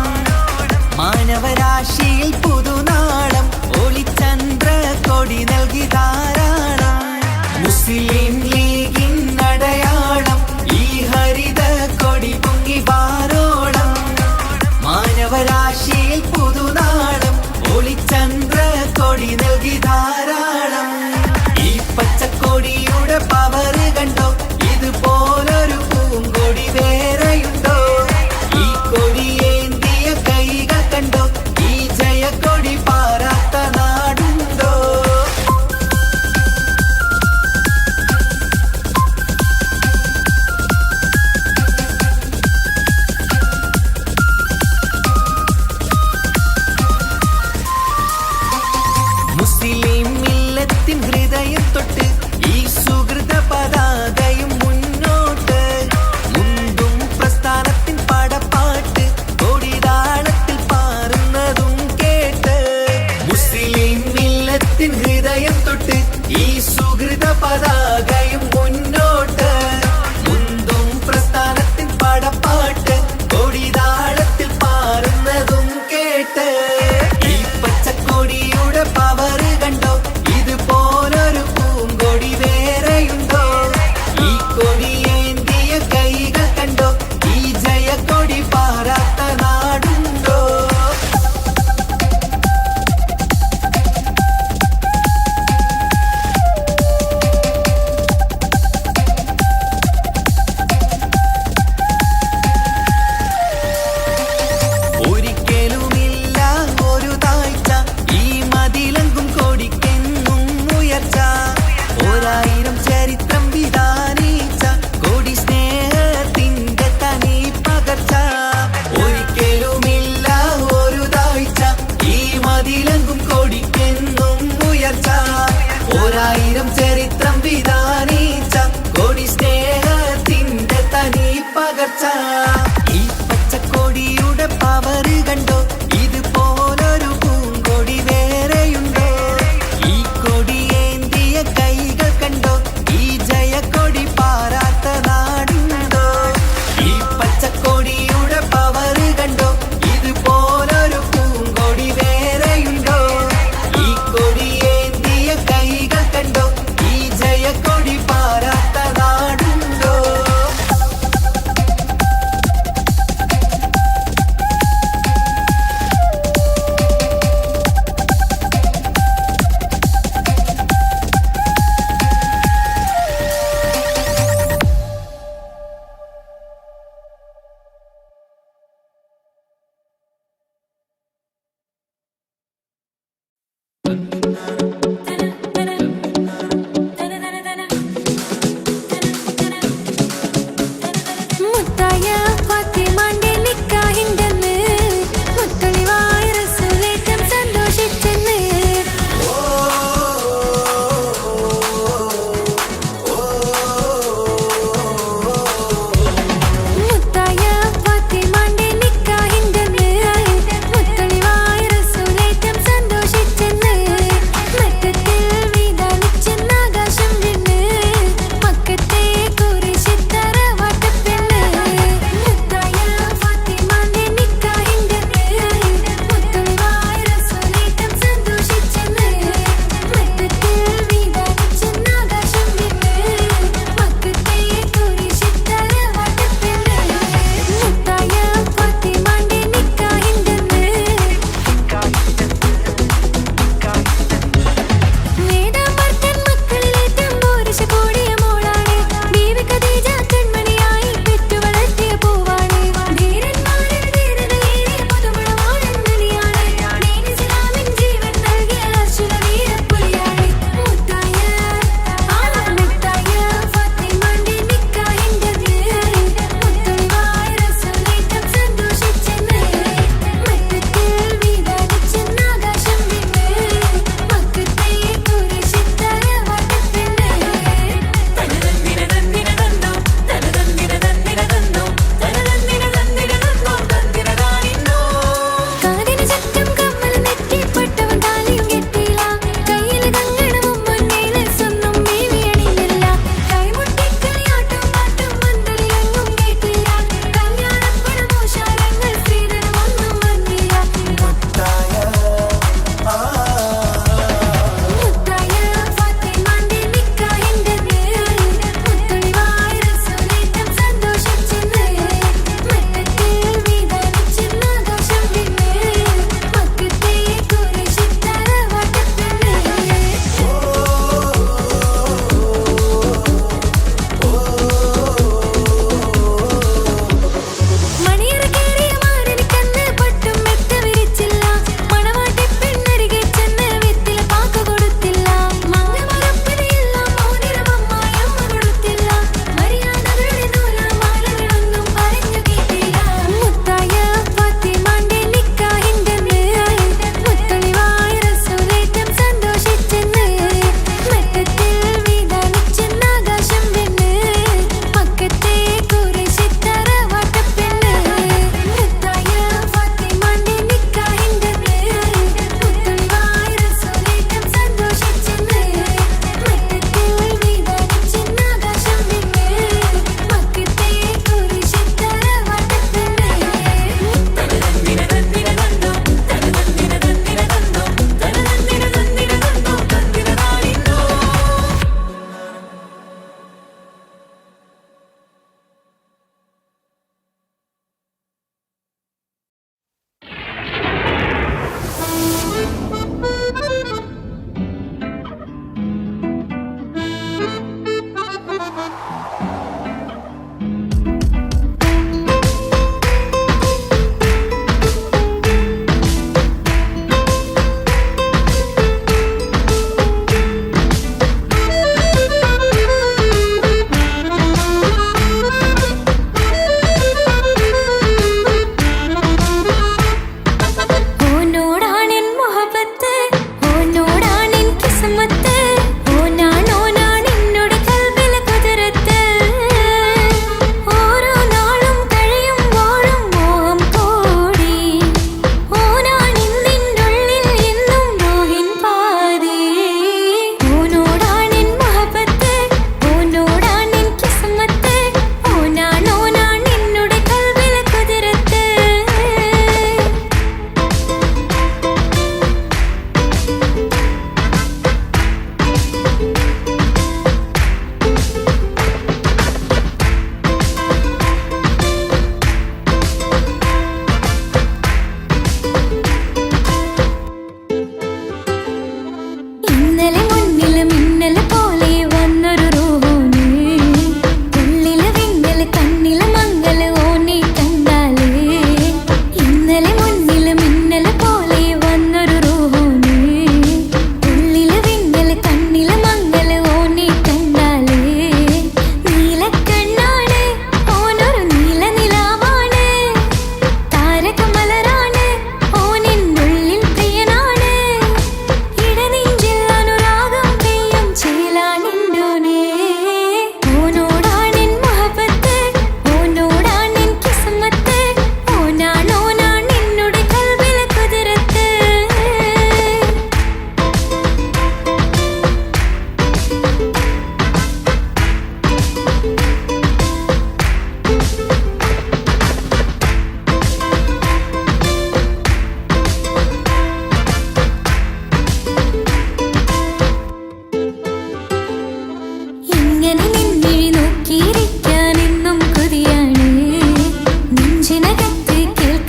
മാനവരാശിയിൽ പുതുനാളം ഒളിച്ചന്ദ്ര കൊടി നൽകി ധാരാളം മുസ്ലിം ലീഗിൻ അടയാളം ഈ ഹരിത കൊടി പൊങ്ങി വാനോളം മാനവരാശിയിൽ പുതുനാളം ഒളിച്ചന്ദ്ര കൊടി നൽകി ധാരാളം ഈ പച്ചക്കൊടിയുടെ പവറ് കണ്ടോ ഇതുപോലൊരു പൂങ്കൊടി വേറെയുണ്ടോ ഈ കൊടിയേന്തിയ കൈകൾ കണ്ടോ ഈ ജയക്കൊടി പാറാത്ത നാടുണ്ടോ മുസ്ലിം മില്ലത്തിൻ ഹൃദയം തൊട്ട് ഈ സുഹൃത പതാകയും മുന്നോട്ട് മുണ്ടും പ്രസ്ഥാനത്തിൻ പടപ്പാട്ട് കൊടിതാളത്തിൽ പാറുന്നതും കേട്ട് മുസ്ലിം മില്ലത്തിൻ ഹൃദയം തൊട്ട് ഈ സുഹൃത പതാകയും മുന്നോട്ട് മുണ്ടും പ്രസ്ഥാനത്തിൻ പടപ്പാട്ട് കൊടിതാളത്തിൽ പാറുന്നതും കേട്ട് ഈ പച്ചക്കൊടിയുടെ പവറ് കണ്ടോ ഇതുപോലൊരു പൂങ്കൊടി വേറെയുണ്ടോ ഈ കൊടിയേന്തിയ കൈകൾ കണ്ടോ ഈ ജയക്കൊടി പാറാത്ത നാടുണ്ടോ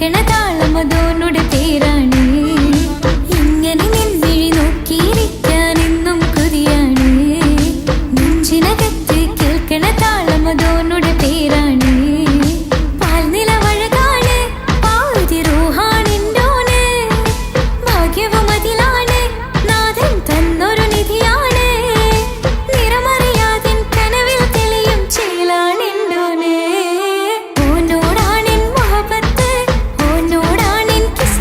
കേൾക്കണ താളം അതോനുടെ പേരാണ്. ഇങ്ങനെ നിൻമിഴി നോക്കിയിരിക്കാൻ എന്നും കൊതിയാണ്. നെഞ്ചിനകത്ത് കേൾക്കണ താളം അതോനുടെ പേരാണ്. പാൽനിലവഴകാണ് പാതി റൂഹാണെൻ്റോന്. ഭാഗ്യവും അതിലാണ് നാഥൻ തന്നൊരു നിധിയാണ്. നിറമറിയാതിൻ കനവിൽ തെളിയും ചേലാണെൻ്റോന്. ഓനോടാണെൻ മുഹബത്ത് ഓനോടാണെൻ കിസ്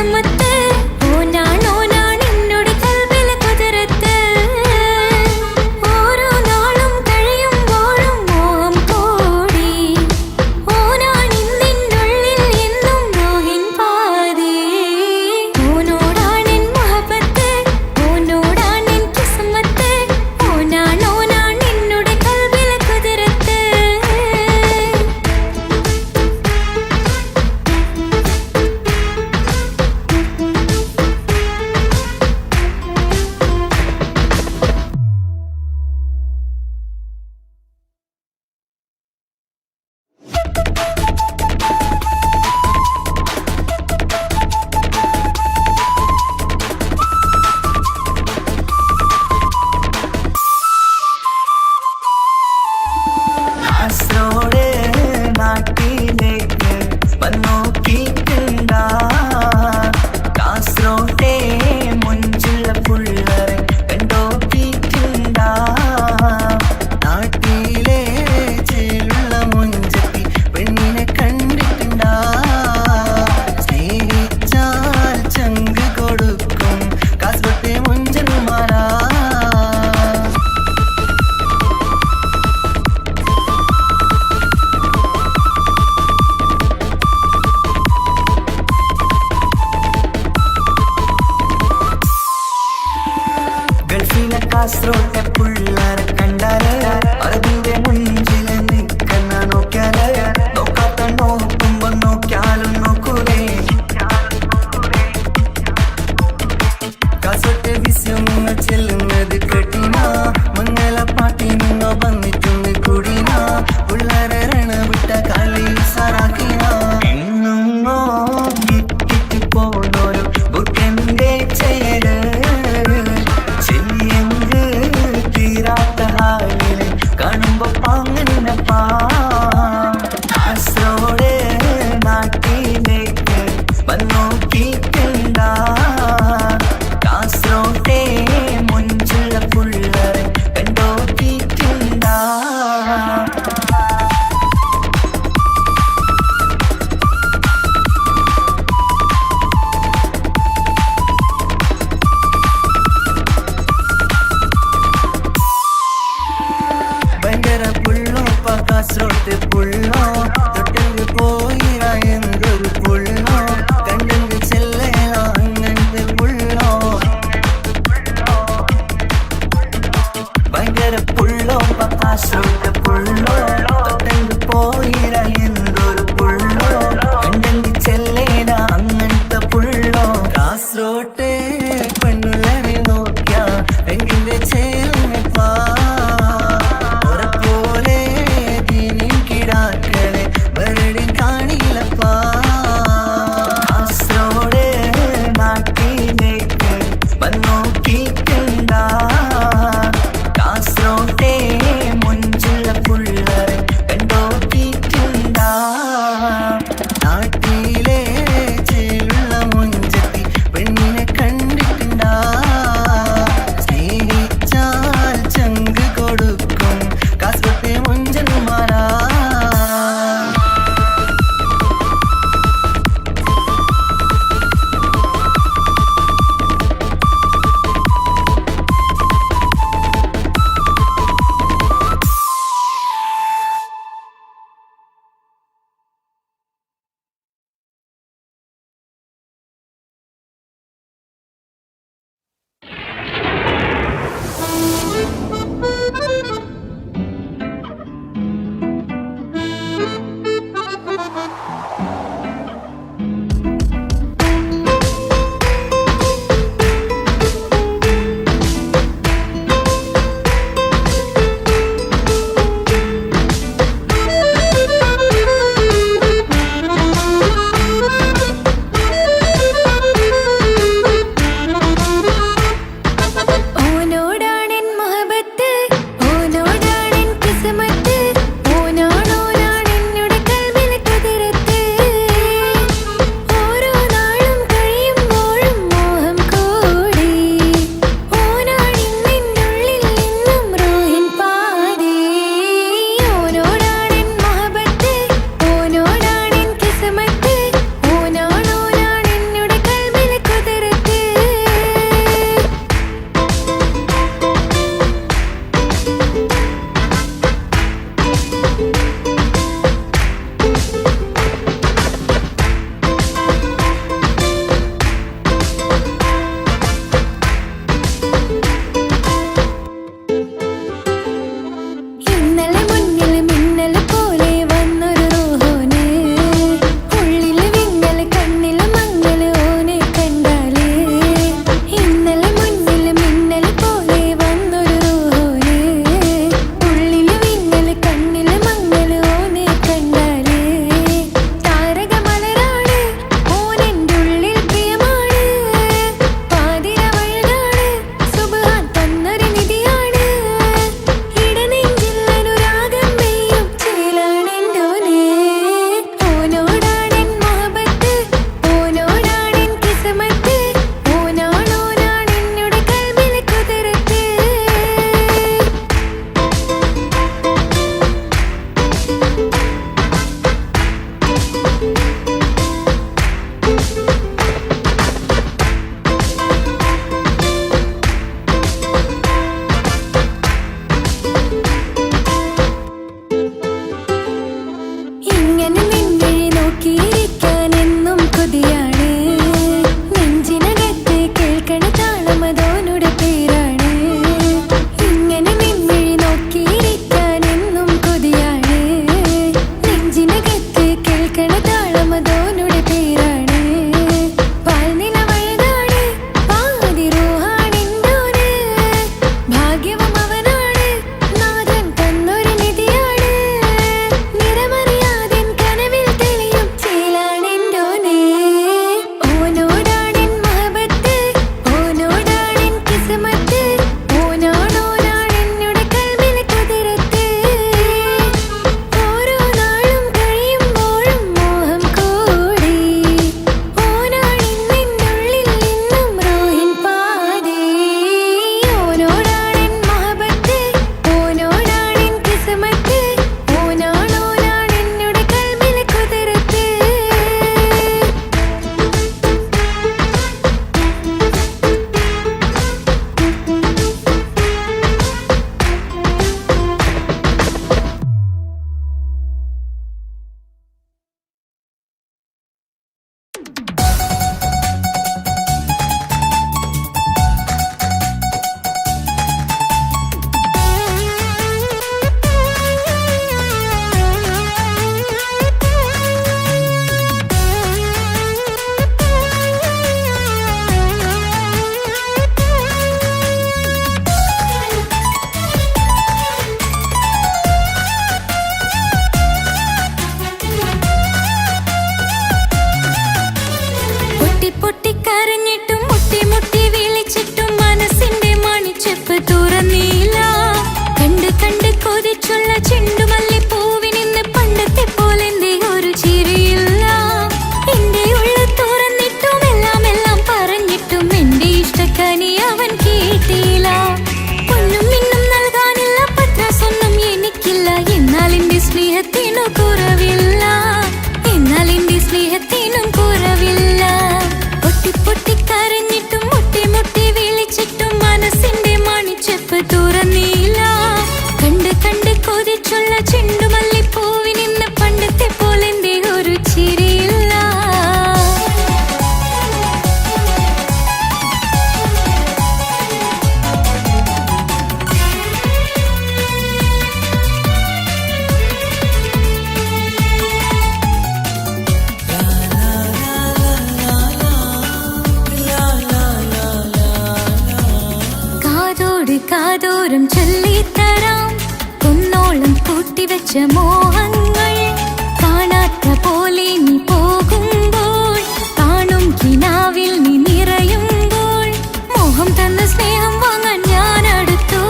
കാതോരം ചൊല്ലിത്തരാം കുന്നോളം കൂട്ടിവെച്ച മോഹങ്ങൾ കാണാത്ത പോലെ നീ പോകുമ്പോൾ കാണും കിനാവിൽ നീ നിറയുമ്പോൾ മോഹം തന്ന സ്നേഹം വാങ്ങാൻ ഞാൻ അടുത്തു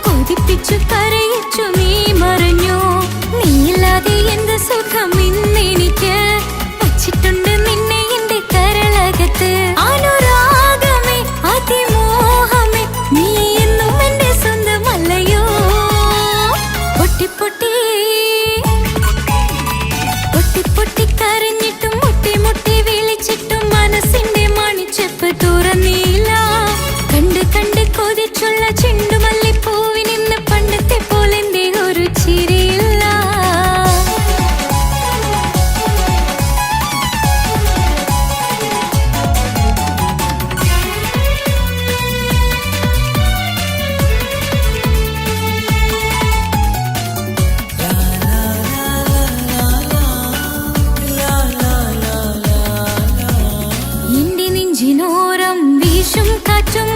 കൊതിപ്പിച്ചു കരയിച്ചു നീ മറഞ്ഞു നീയില്ലാതെ എന്ത് സുഖം ഇന്നെനിക്ക് വച്ചിട്ടുണ്ട് നിന്നെ എന്റെ കരളകത്ത് അനുരാഗമേ അതിമോഹമേ നീ എന്നും എന്റെ സ്വന്തമല്ലയോ പൊട്ടി പൊട്ടി പൊട്ടി പൊട്ടി കരഞ്ഞിട്ടും മുട്ടി മുട്ടി വിളിച്ചിട്ടും മനസ്സിന്റെ മണിച്ചെപ്പ് തുറന്നില്ല കണ്ട് കണ്ട് കൊതിച്ചുള്ള ചെണ്ടുമല്ലിപ്പൂവിനിന്ന് പണ്ടത്തെ പോലെന്റെ ഒരു ചിരിയില്ല എന്റെ നെഞ്ചിനോരം വീശും കാറ്റും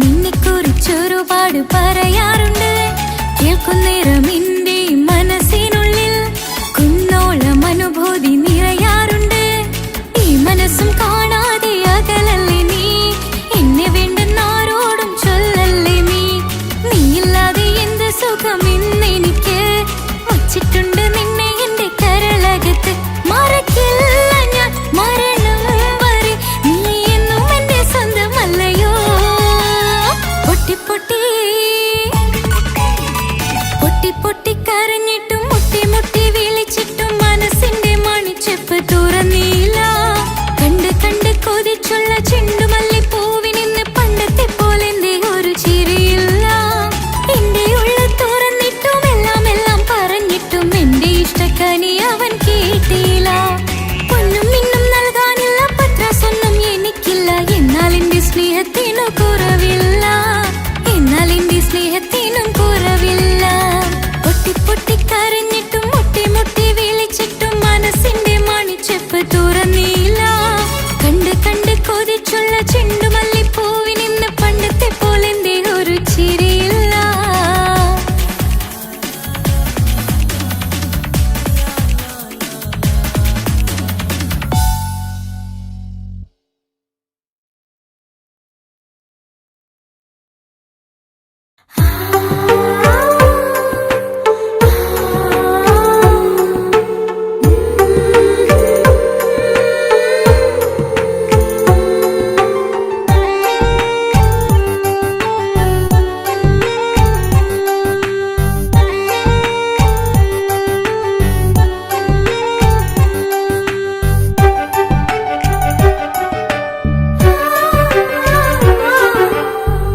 നിന്നെക്കുറിച്ചൊരുപാട് പറയാറുണ്ട് കേൾക്കുന്നേരം എന്റെ മനസ്സിനുള്ളിൽ കുന്നോളം അനുഭൂതി നിറയാറുണ്ട് ഈ മനസ്സും കാണാതെ അകലല്ലേ നീ എന്നെ വേണ്ടെന്നാരോടും ചൊല്ലല്ലേ നീയില്ലാതെ എന്ത് സുഖം ഇന്നെനിക്ക് വച്ചിട്ടുണ്ട് നിന്നെ എന്റെ കരളകത്ത് മറക്കില്ല ഞാൻ മരണം വരെ നീ എന്നും എന്റെ സ്വന്തമല്ലയോ പൊട്ടി പൊട്ടി പൊട്ടി പൊട്ടി കരഞ്ഞിട്ടും മുട്ടി മുട്ടി വിളിച്ചിട്ടും മനസ്സിന്റെ മണിച്ചെപ്പ് തുറന്നില്ല കണ്ട് കണ്ട് കൊതിച്ചുള്ള ചെണ്ടുമല്ലിപ്പൂവിനിന്ന് പണ്ടത്തെ പോലെ എന്റെ ഒരു ചിരിയില്ല എന്റെ ഉള്ളിൽ തുറന്നിട്ടും എല്ലാം എല്ലാം പറഞ്ഞിട്ടും എന്റെ ഇഷ്ടക്കനി അവൻ കേട്ടില്ല പൊന്നും മിന്നും നൽകാനില്ല പത്രാസൊന്നും എനിക്കില്ല എന്നാൽ എന്റെ സ്നേഹത്തിനു കുറവില്ല എന്നാൽ എന്റെ സ്നേഹത്തിനും കുറവില്ല പൊട്ടി പൊട്ടി കരഞ്ഞിട്ടും മുട്ടി മുട്ടി വിളിച്ചിട്ടും മനസ്സിന്റെ മണിച്ചെപ്പ് തുറന്നില്ല കണ്ട് കണ്ട് കൊതിച്ചുള്ള ചെണ്ടുമല്ലിപ്പൂവിനിന്ന് പണ്ടത്തെ പോലെ എന്റെ ഒരു ചിരിയില്ല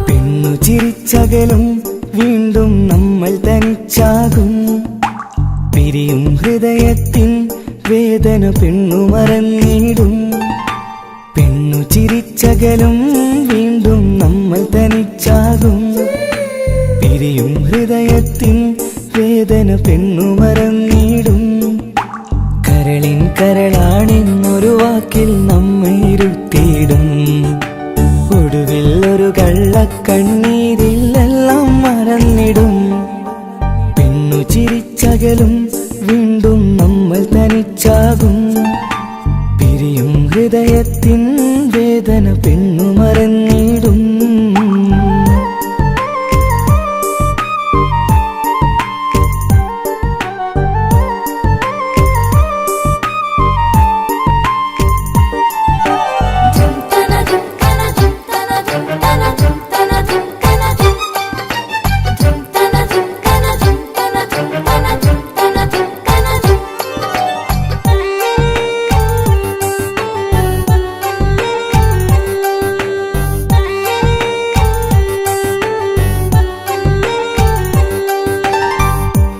പെണ്ണു ചിരിച്ചകലും വീണ്ടും നമ്മൾ തനിച്ചാകും പിരിയും ഹൃദയത്തിൻ വേദന പെണ്ണു മറന്നിടും പെണ്ണു ചിരിച്ചകലും വീണ്ടും നമ്മൾ തനിച്ചാകും പിരിയും ഹൃദയത്തിൻ വേദന പെണ്ണു മറന്നിടും കരളിൻ കരളാണെന്നൊരു വാക്കിൽ നമ്മെ ഇരുത്തിയിടും ഒടുവിൽ ഒരു കള്ളക്കണ്ണീരിലെല്ലാം മറന്നിടും പെണ്ണു ചിരിച്ചകലും വീണ്ടും നമ്മൾ തനിച്ചാകും പിരിയും ഹൃദയത്തിൻ വേദന പെണ്ണു മറന്നിടും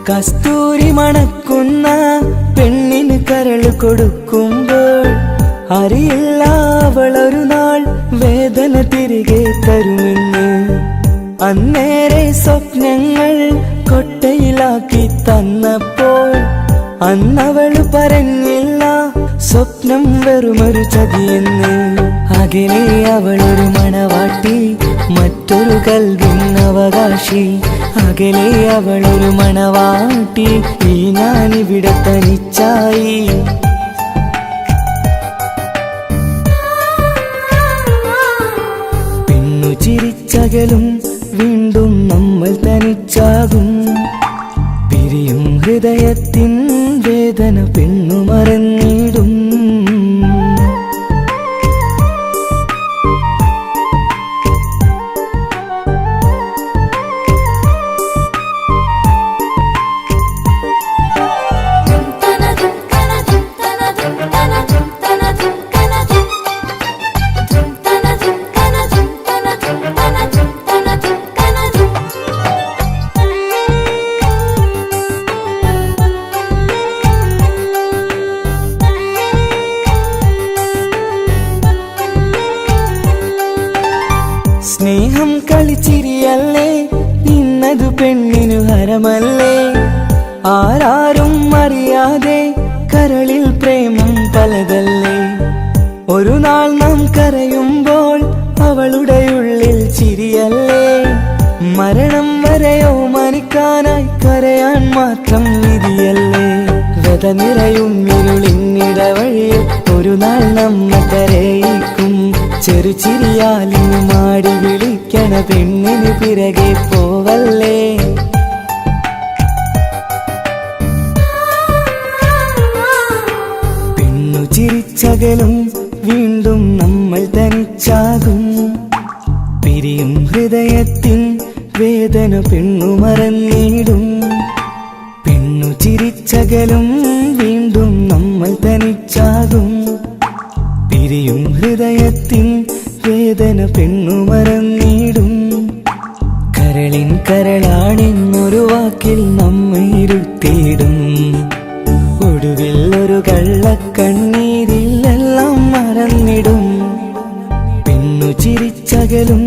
കസ്തൂരി മണക്കുന്ന പെണ്ണിന് കരള് കൊടുക്കുമ്പോൾ അറിയില്ല അവളൊരു നാൾ വേദന തിരികെ തരുമെന്ന് അന്നേരെ സ്വപ്നങ്ങൾ കൊട്ടയിലാക്കി തന്നപ്പോൾ അന്നവള് പറഞ്ഞില്ല സ്വപ്നം വെറുമൊരു ചതിയെന്ന് അകലെ അവളൊരു മണവാട്ടി ഒറ്റൊരു കൽവിന്നവകാശി, അകലെ അവളൊരു മണവാട്ടി, ഈ ഞാനിവിടെ തനിച്ചായി. പെണ്ണു ചിരിച്ചകലും വീണ്ടും നമ്മൾ തനിച്ചാകും. പിരിയും ഹൃദയത്തിൻ വേദന പെണ്ണു മറന്നിടും. സ്നേഹം കളിച്ചിരിയല്ലേ, ഇന്നതു പെണ്ണിനു ഹരമല്ലേ. ആരാരും അറിയാതെ കരളിൽ പ്രേമം പലതല്ലേ. ഒരു നാൾ നാം കരയുമ്പോൾ അവളുടെ ഉള്ളിൽ ചിരിയല്ലേ. മരണം വരെയോ മനിക്കാനായി കരയാൻ മാത്രം വിധിയല്ലേ. വ്യത നിറയും ഇരുളിന്നിടവഴിയിൽ ഒരു നാൾ നമ്മ കരയിക്കും. ചെറുചിരിയാലിന് മാടി വിളിക്കണ പെണ്ണിന് പിറകെ പോവല്ലേ. പെണ്ണു ചിരിച്ചകലും വീണ്ടും നമ്മൾ തനിച്ചാകും. പിരിയും ഹൃദയത്തിൻ വേദന പെണ്ണു മറന്നിടും. പെണ്ണു ചിരിച്ചകലും വീണ്ടും നമ്മൾ തനിച്ചാകും. പിരിയും ഹൃദയത്തിൻ വേദന പെണ്ണു മറന്നിടും. കരളിൻ കരളാണെന്നൊരു വാക്കിൽ നമ്മെ ഇരുത്തിയിടും. ഒടുവിൽ ഒരു കള്ളക്കണ്ണീരിൽ എല്ലാം മറന്നിടും. പെണ്ണു ചിരിച്ചകലും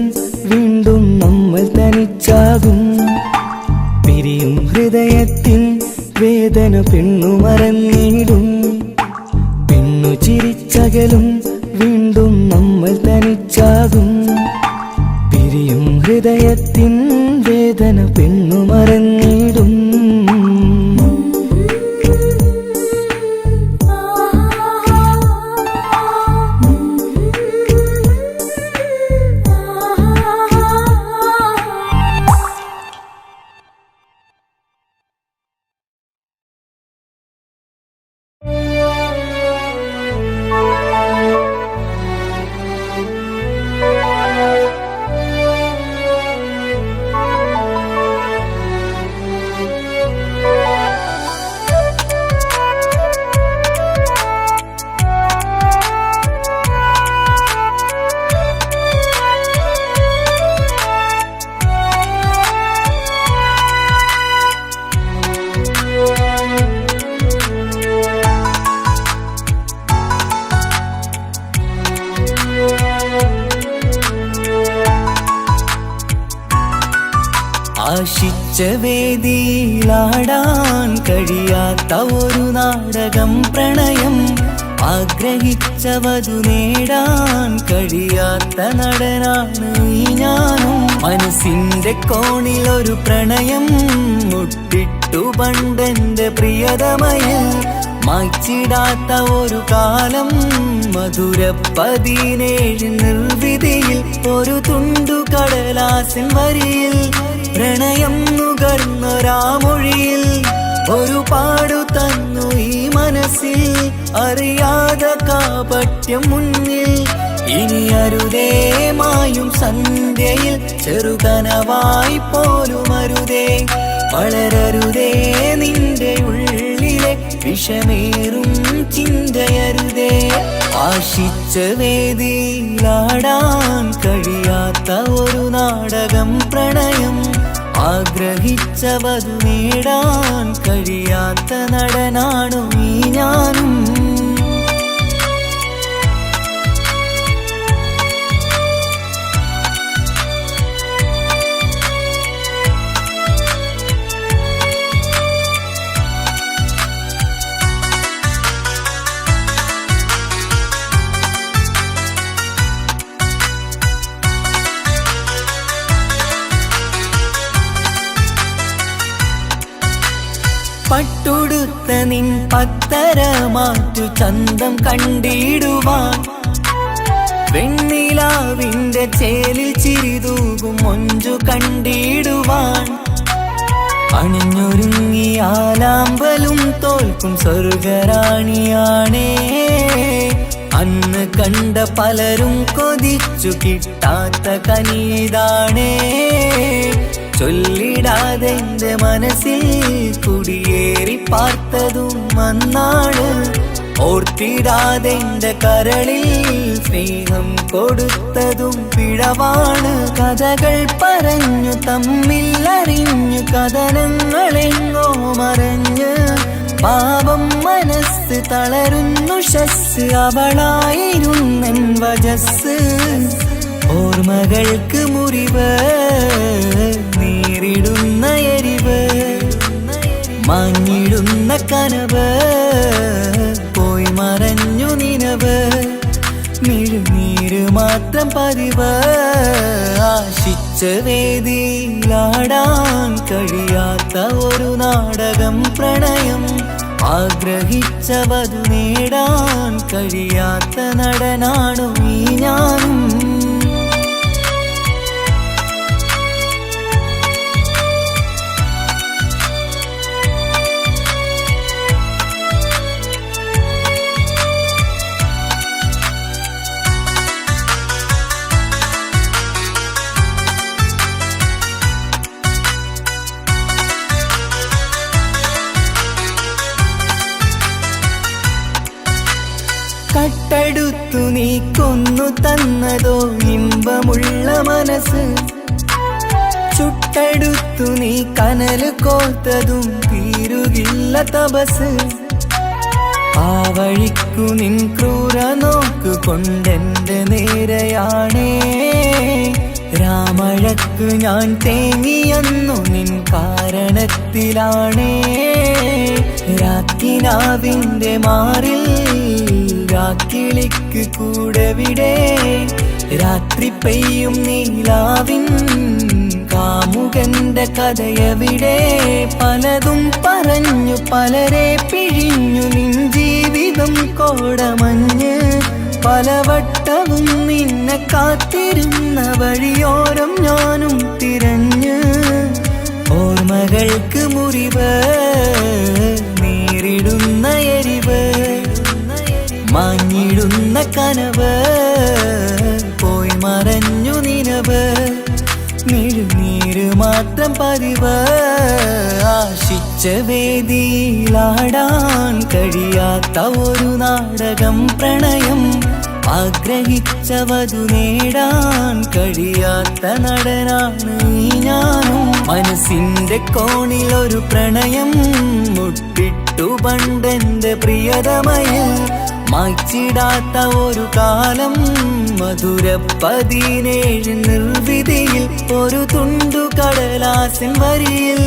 വീണ്ടും നമ്മൾ തനിച്ചാകും. പിരിയും ഹൃദയത്തിൻ വേദന പെണ്ണു മറന്നിടും. പെണ്ണു ചിരിച്ചകലും വീണ്ടും നമ്മൾ തനിച്ചാകും. പിരിയും ഹൃദയത്തിൻ വേദന പെണ്ണു മറന്നിടും. ആശിച്ച വേദിയിലാടാൻ കഴിയാത്ത ഒരു നാടകം പ്രണയം. ആഗ്രഹിച്ചവതു നേടാൻ കഴിയാത്ത നടനാണ് ഈ ഞാനും. മനസ്സിന്റെ കോണിലൊരു പ്രണയം മുട്ടിട്ടു പണ്ടെന്റെ പ്രിയതമയിൽ. മായ്ച്ചിടാത്ത ഒരു കാലം മധുര 17 നിർവിധിയിൽ. ഒരു തുണ്ടു കടലാസിൻ വരിയിൽ പ്രണയം നുകർന്നൊരാമൊഴിയിൽ. ഒരു പാടു തന്നു ഈ മനസ്സിൽ അറിയാതെ കാപട്യം മുന്നിൽ. ഇനി അരുതേ മായും സന്ധ്യയിൽ ചെറുകനവായി പോലും അരുതേ. വളരരുതേ നിന്റെ ഉള്ളിലെ വിഷമേറും ചിന്തയരുതേ. ആശിച്ച വേദിയിലാടാൻ കഴിയാത്ത ഒരു നാടകം പ്രണയം. ആഗ്രഹിച്ചവതു നേടാൻ കഴിയാത്ത നടനാണു ഈ ഞാനും. പട്ടുടുത്ത നിൻ പത്തര മാറ്റു ചന്തം കണ്ടിടുവാൻ വെണ്ണിലാവിന്റെ ചേലിൽ ചിരിതൂകും മൊഞ്ചു കണ്ടിടുവാൻ അണിഞ്ഞൊരുങ്ങിയാലാമ്പലും തോൽക്കും സ്വർഗറാണിയാണേ അന്ന് കണ്ട പലരും കൊതിച്ചു കിട്ടാത്ത കനിതാണേ ചൊല്ലിടാതെ എന്റെ മനസ്സിൽ കുടിയേറി പാർത്തതും അന്നാണ് ഓർത്തിടാതെ എന്റെ കരളിൽ സ്നേഹം കൊടുത്തതും പിഴവാണ് കഥകൾ പറഞ്ഞു തമ്മിൽ അറിഞ്ഞു കഥനങ്ങളെങ്ങോ മറഞ്ഞ് പാപം മനസ്സ് തളരുന്നു ഷസ് അവളായിരുന്നെൻ വജസ് ഓർമ്മകൾക്ക് മുറിവ് നേരിടുന്ന എരിവ് മാഞ്ഞിടുന്ന കനവ് പോയി മറഞ്ഞു നിനവ് മിഴുനീര് മാത്രം പതിവ് ആശിച്ച വേദിയിലാടാൻ കഴിയാത്ത ഒരു നാടകം പ്രണയം ആഗ്രഹിച്ചവതു നേടാൻ കഴിയാത്ത നടനാണു ഈ ഞാനും കട്ടെടുത്തു നീ കൊന്നു തന്നതോ ഇമ്പമുള്ള മനസ്സ് ചുട്ടെടുത്തു നീ കനല് കോത്തതും തീരുകില്ല തപസ് ആ വഴിക്കു നിൻ ക്രൂര നോക്കു കൊണ്ടെന്റെ നേരെയാണേ രാമഴക്കു ഞാൻ തേങ്ങിയെന്നു നിൻ കാരണത്തിലാണേ രാക്കിനാവിന്റെ മാറിൽ രാക്കിളിക്ക് കൂടെവിടെ രാത്രി പെയ്യും നീലാവിൻ കാമുകന്റെ കഥയവിടെ പലതും പറഞ്ഞു പലരെ പിഴിഞ്ഞു നിൻ ജീവിതം കോടമഞ്ഞ് പലവട്ടവും നിന്നെ കാത്തിരുന്ന വഴിയോരം ഞാനും തിരഞ്ഞ് ഓർമ്മകൾക്ക് മുറിവ് നേരിടുന്ന എരിവ് മാഞ്ഞിടുന്ന കനവ് പോയി മറഞ്ഞു നിനവ് മിഴുനീര് മാത്രം പതിവ് ആശിച്ച വേദിയിലാടാൻ കഴിയാത്ത ഒരു നാടകം പ്രണയം ആഗ്രഹിച്ചവതു നേടാൻ കഴിയാത്ത നടനാണ് ഈ ഞാനും മനസ്സിന്റെ കോണിൽ ഒരു പ്രണയം മുട്ടിട്ടു പണ്ടെന്റെ പ്രിയതമയിൽ മായ്ച്ചിടാത്ത ഒരു കാലം മധുര 17 നിർവിധിയിൽ ഒരു തുണ്ടു കടലാസിൻ വരിയിൽ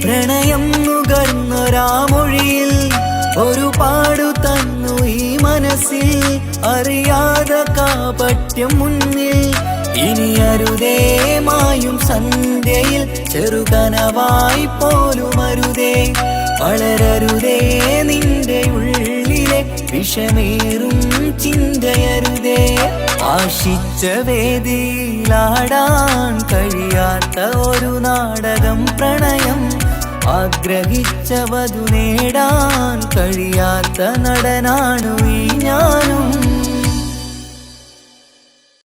പ്രണയം നുകർന്നൊരാമൊഴിയിൽ ഒരു പാടു തന്നു ഈ മനസ്സിൽ അറിയാതെ കാപട്യം മുന്നിൽ ഇനി അരുതേ മായും സന്ധ്യയിൽ ചെറുകനവായി പോലും അരുതേ വളരരുതേ നിന്റെ ഉള്ളിലെ വിഷമേറും ചിന്തയരുതേ ആശിച്ച വേദിയിലാടാൻ കഴിയാത്ത ഒരു നാടകം പ്രണയം ആഗ്രഹിച്ചവതു നേടാൻ കഴിയാത്ത നടനാണു ഈ ഞാനും